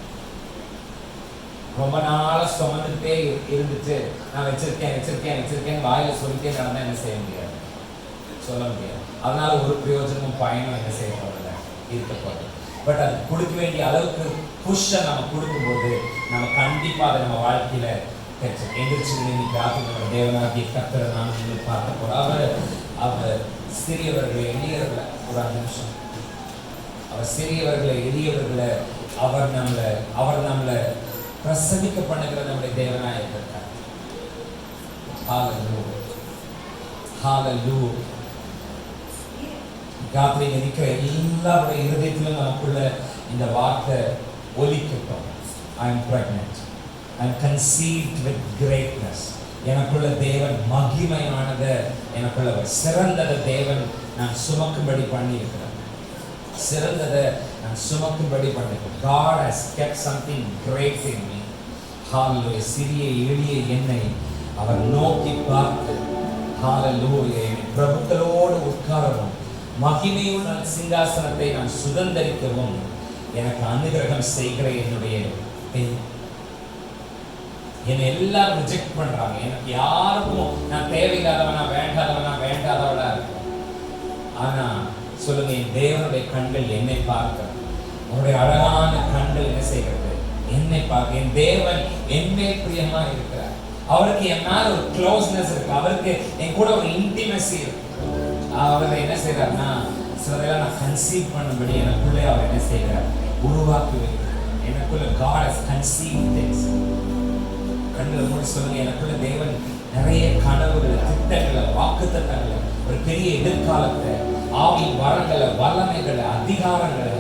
ரொம்ப நாளா சுமந்துட்டே இருந்துச்சு, நான் வச்சிருக்கேன் வாயில சொல்லிட்டே நடந்தா என்ன செய்ய முடியாது, சொல்ல முடியாது. அதனால ஒரு பிரயோஜனமும் பயனும் என்ன செய்ய போறதில்ல, இருக்க போறது. பட் அது கொடுக்க வேண்டிய அளவுக்கு புஷ்ஷை நம்ம கொடுக்கும்போது நம்ம கண்டிப்பா அதை நம்ம வாழ்க்கையில எந்திரிச்சு நம்ம தேவனாகிய கர்த்தரை நாம் நீங்கள் பார்க்க போறோம். அவர் சிறியவர்களை எளியவர்களை, ஒரு 5 நிமிஷம், அவர் சிறியவர்களை எளியவர்களை அவர் நம்மளை பிரசவிக்க பண்ணுகிற நம்முடைய தேவனாக இருக்கிறார். ஹalleluya, ஹalleluya. ராத்திரி இருக்கிற எல்லாருடைய இருதயத்திலும் நமக்குள்ள இந்த வார்த்தை ஒலிக்கட்டும். I am pregnant. I am conceived with greatness. எனக்குள்ள தேவன் மகிமையானத, எனக்குள்ள சிறந்தத தேவன் நான் சுமக்கும்படி பண்ணி இருக்கிறேன். சிறந்ததை நான் சுமக்கும்படி பண்ணிருக்கேன். God has kept something great in me. Hallelujah. சிறிய எளிய என்னை அவர் நோக்கி பார்த்து, Hallelujah, பிரபுக்களோடு உட்காரவும் மகிமையுள்ள சிங்காசனத்தை நான் சுதந்தரிக்கவும் எனக்கு அனுகிரகம் செய்கிற என்னுடைய பெண். என்னை எல்லாரும் ரிஜெக்ட் பண்றாங்க. எனக்கு யாருக்கும் நான் தேவையில்லாதவனா, வேண்டாதவனா இருக்கும். ஆனா சொல்லுங்க, என் தேவனுடைய கண்கள் என்னை பார்க்க, அவருடைய அழகான கண்கள் என்ன செய்கிறது, என்னை பார்க்க. என் தேவன் என்னை பிரியமா இருக்கிறார். அவருக்கு என் மேல ஒரு க்ளோஸ்னஸ் இருக்கு, அவருக்கு என் கூட ஒரு இன்டிமெசி இருக்கு. அவர் என்ன செய்யறாருன்னா, சிலதெல்லாம் நான் கன்சீவ் பண்ணும்படி எனக்குள்ளே அவர் என்ன செய்யறார், உருவாக்கி வைக்கிறார். எனக்குள்ள God has conceived things. கண்களை மூடி சொல்லுங்க, எனக்குள்ள தேவன் நிறைய கனவுகளை, திட்டங்களை, வாக்குத்தத்தங்களை, ஒரு பெரிய எதிர்காலத்தை, ஆவி வரங்களை, வல்லமைகளை, அதிகாரங்களை,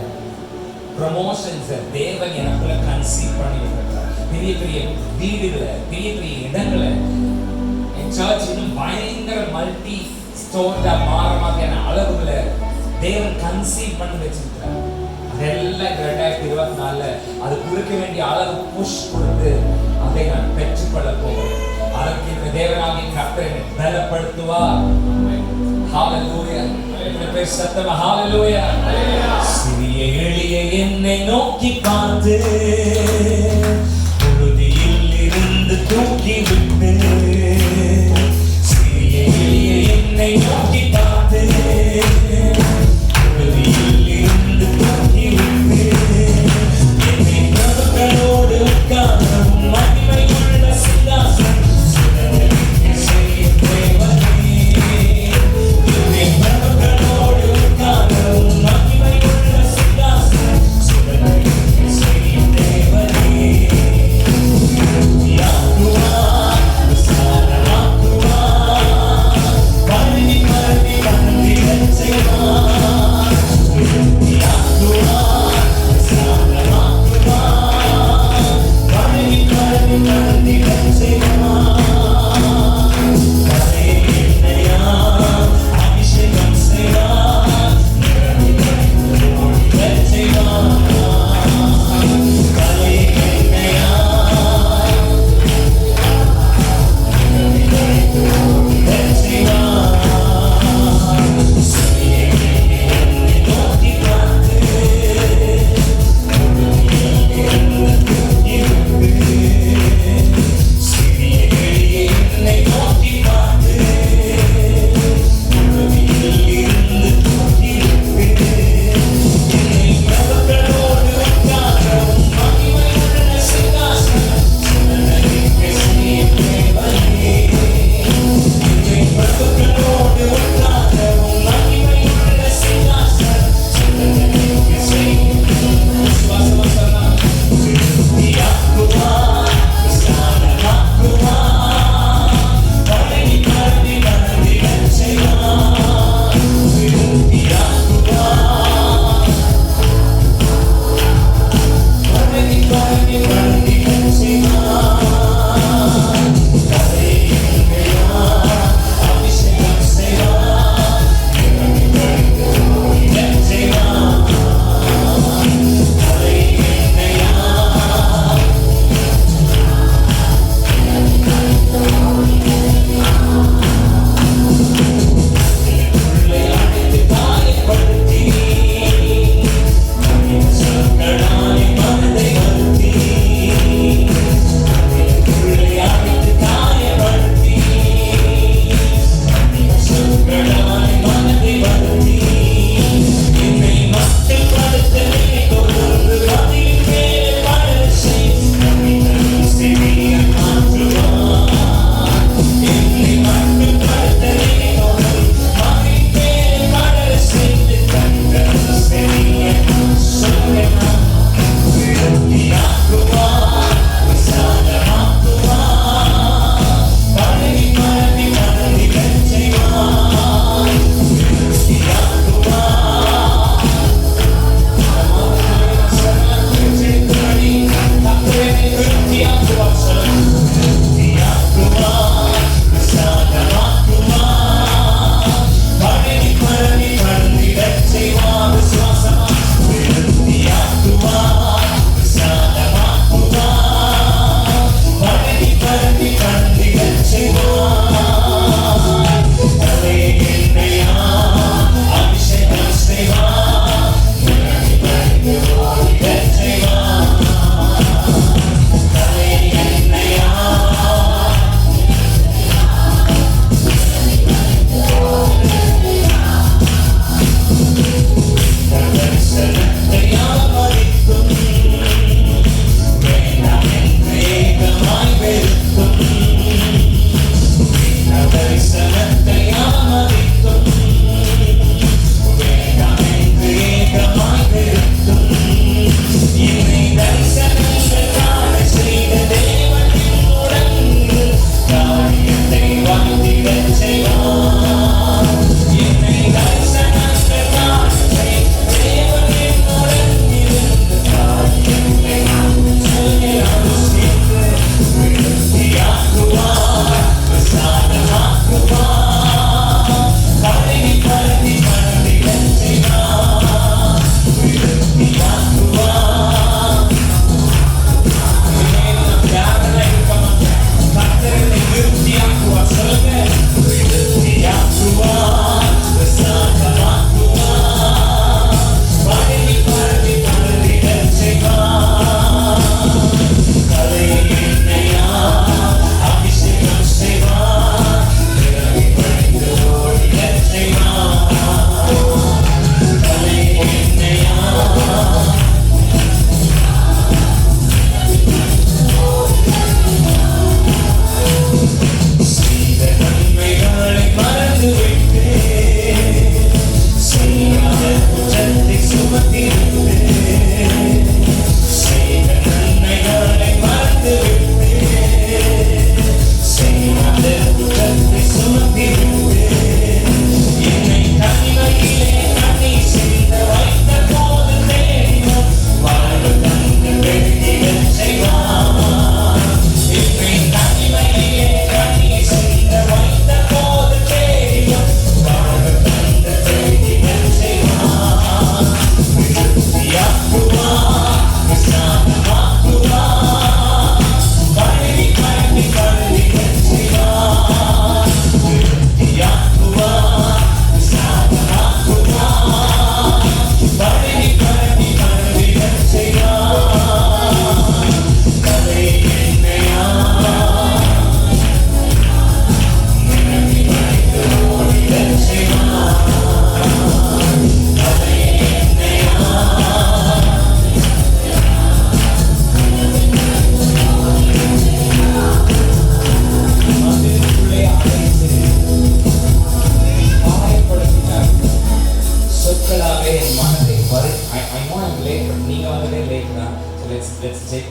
ப்ரமோஷன்ஸை தேவன் எனக்குள்ள கன்சீவ் பண்ணி வைக்கிறார். பெரிய பெரிய வீடுகளை, பெரிய பெரிய இடங்களை, என் சர்ச் இன்னும் பயங்கர மல்டி ஸ்டோர்டா மாற மாதிரியான அளவுகளை தேவன் கன்சீவ் பண்ணி வச்சிருக்கிறார். அதெல்லாம் 2024 அது கொடுக்க வேண்டிய அளவு புஷ் கொடுத்து அதை நான் பெற்றுக்கொள்ள போகிறேன். அதற்கு இந்த தேவனாகிய கர்த்தர் என்னை பலப்படுத்துவார். ஹalleluya. சத்தமா ஹalleluya. சிறிய எளிய என்னை நோக்கி பார்த்து உறுதியில் இருந்து தூக்கி விட்டு, சிறிய எளிய என்னை நோக்கி பார்த்து உறுதியில் இருந்து தூக்கி விட்டு, என்னை பிரபுக்களோடு உட்காரவும் மகிமையுள்ள சிங்காசனம் சுதந்தரிக்க செய்யும் தேவனே. என்னை பிரபுக்களோடு உட்காரவும் மகிமையுள்ள சிங்காசனம் சுதந்தரிக்க செய்யும் தேவனே. யாக்குவா விசாரமாக்குவா, Palani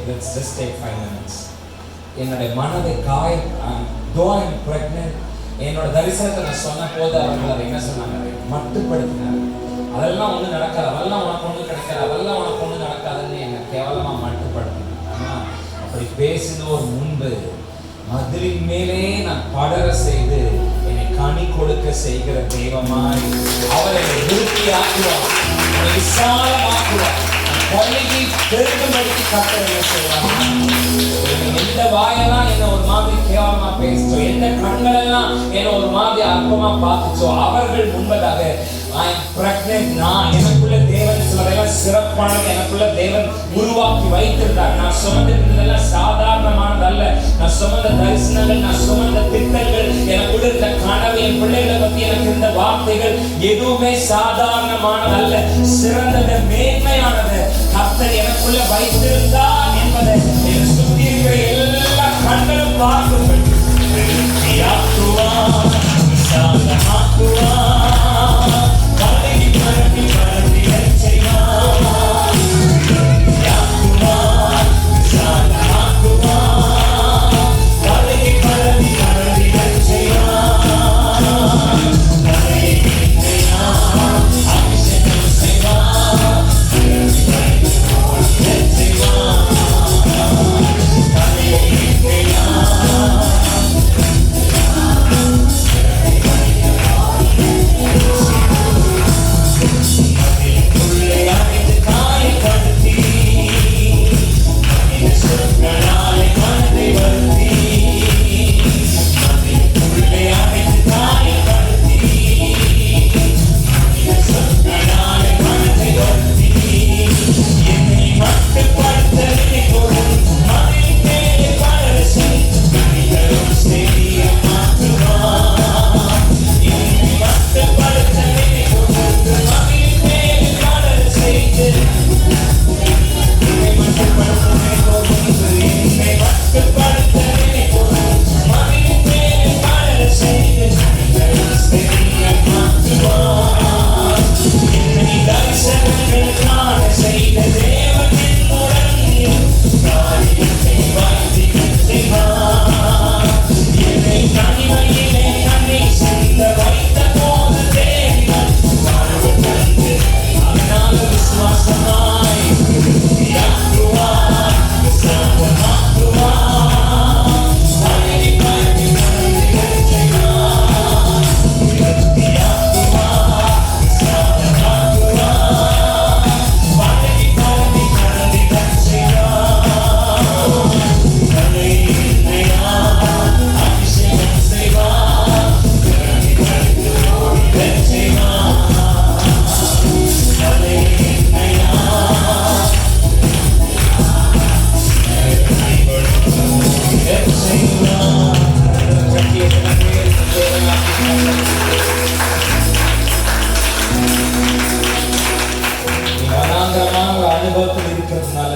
let's just take 5 minutes. என்னுடைய மனதை though I'm pregnant, என்னோட தரிசனத்தை நான் சொன்ன போது அவர்கள் அதை என்ன சொன்னாங்க, மட்டுப்படுத்தினார். அதெல்லாம் ஒண்ணு நடக்காது, அதெல்லாம் உனக்கு ஒண்ணு கிடைக்காது, அதெல்லாம் உனக்கு ஒண்ணு நடக்காதுன்னு என்ன கேவலமா மட்டுப்படுத்தினார். ஆனா அப்படி பேசினோர் முன்பு மதிலின் மேலே நான் படர செய்து என்னை கனி கொடுக்க செய்கிற தெய்வமாய் அவரை விருத்தியாக்குவார், விசாலமாக்குவார், பள்ளிக்கு பெருகும்படிக்கு கட்டளை செய்வார். எந்த வாயெல்லாம் என்ன ஒரு மாதிரி கேவலமா பேசுச்சோ, எந்த கண்களெல்லாம் என்ன ஒரு மாதிரி அற்பமா பார்த்துச்சோ, அவர்கள் முன்பதாக I am pregnant. நான் எனக்குள்ள தேவன் சிலதெல்லாம் சிறப்பானது எனக்குள்ள தேவன் உருவாக்கி வைத்திருந்தார். நான் சுமந்திருந்ததெல்லாம் சாதாரணமானதல்ல. நான் சுமந்த தரிசனங்கள், நான் சுமந்த திட்டங்கள், எனக்குள்ள இருந்த கனவு, என் பிள்ளைகளை பத்தி எனக்கு இருந்த வார்த்தைகள் எதுவுமே சாதாரணமானதல்ல, சிறந்தது, மேன்மையானது. கர்த்தர் எனக்குள்ள வைத்திருந்தார் என்பதை என் சுற்றி இருக்கிற எல்லா கண்களும் பார்க்குங்கள். Come on.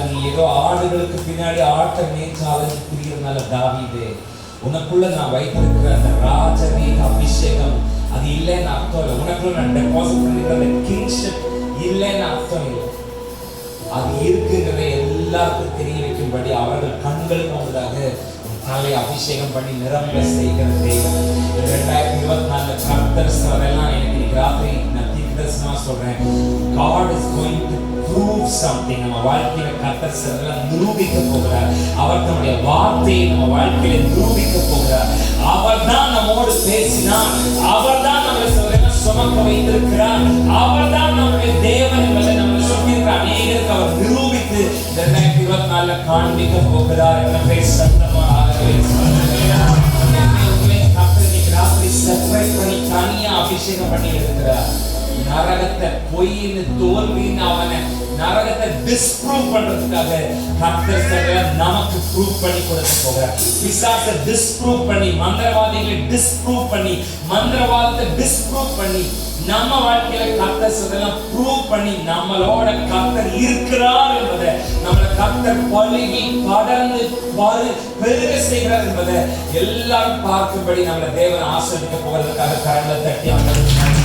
நீ ஏதோ ஆடுகளுக்கு பின்னாடி ஆட்ட மேய்ச்சாலும் புரியறதுனால தாவீதே, உனக்குள்ள நான் வைத்திருக்கிற அந்த ராஜரீக அபிஷேகம் அது இல்லைன்னு அர்த்தம் இல்லை. உனக்குள்ள நான் டெபாசிட் பண்ணிக்கிற அந்த கிங்ஷிப் இல்லைன்னு அர்த்தம் இல்லை. அது இருக்குங்கிறத எல்லாருக்கும் தெரிய வைக்கும்படி அவர்கள் கண்களுக்கு முன்னதாக தலை அபிஷேகம் பண்ணி நிரம்ப செய்கிற தெய்வம். 2024 கர்த்தர் அதெல்லாம் எனக்கு இன்னைக்கு ராத்திரி நான் தீர்க்கதரிசனமா சொல்றேன். God is going to prove something. நம்ம வாழ்க்கையில கர்த்தர் அதெல்லாம் நிரூபிக்க போகிறார். அவர் தன்னுடைய வார்த்தையை நம்ம வாழ்க்கையில நிரூபிக்க போகிறார். அவர் தான் நம்மோடு பேசினார். அவர் தான் நம்மளை சுமக்க வைத்திருக்கிறார். அவர் தான் நம்முடைய தேவன் என்பதை நம்ம சொல்லியிருக்கிற அநேகருக்கு அவர் நிரூபித்து 2024 காண்பிக்க போகிறார் என்ற பேர் சத்தமாக செப்பரேட் பண்ணி தனியா அபிஷேகம் பண்ணி எடுக்கிறார். நரகத்தை பொய்ன்னு தோல்வின்னு அவனை நரகத்தை டிஸ்ப்ரூவ் பண்றதுக்காக கர்த்தர் நமக்கு ப்ரூவ் பண்ணி கொடுக்க போகிறார். பிசாசை டிஸ்ப்ரூவ் பண்ணி, மந்திரவாதிகளை டிஸ்ப்ரூவ் பண்ணி, மந்திரவாதத்தை டிஸ்ப்ரூவ் பண்ணி நம்ம வாழ்க்கையில கர்த்தர் சொல்லலாம் ப்ரூவ் பண்ணி நம்மளோட கர்த்தர் இருக்கிறார் என்பதை, நம்மளை கர்த்தர் பழுகி படர்ந்து பெருக செய்கிறார் என்பதை எல்லாரும் பார்க்கும்படி நம்மளை தேவன் ஆசீர்வதிக்க போவதற்காக கரங்களை தட்டி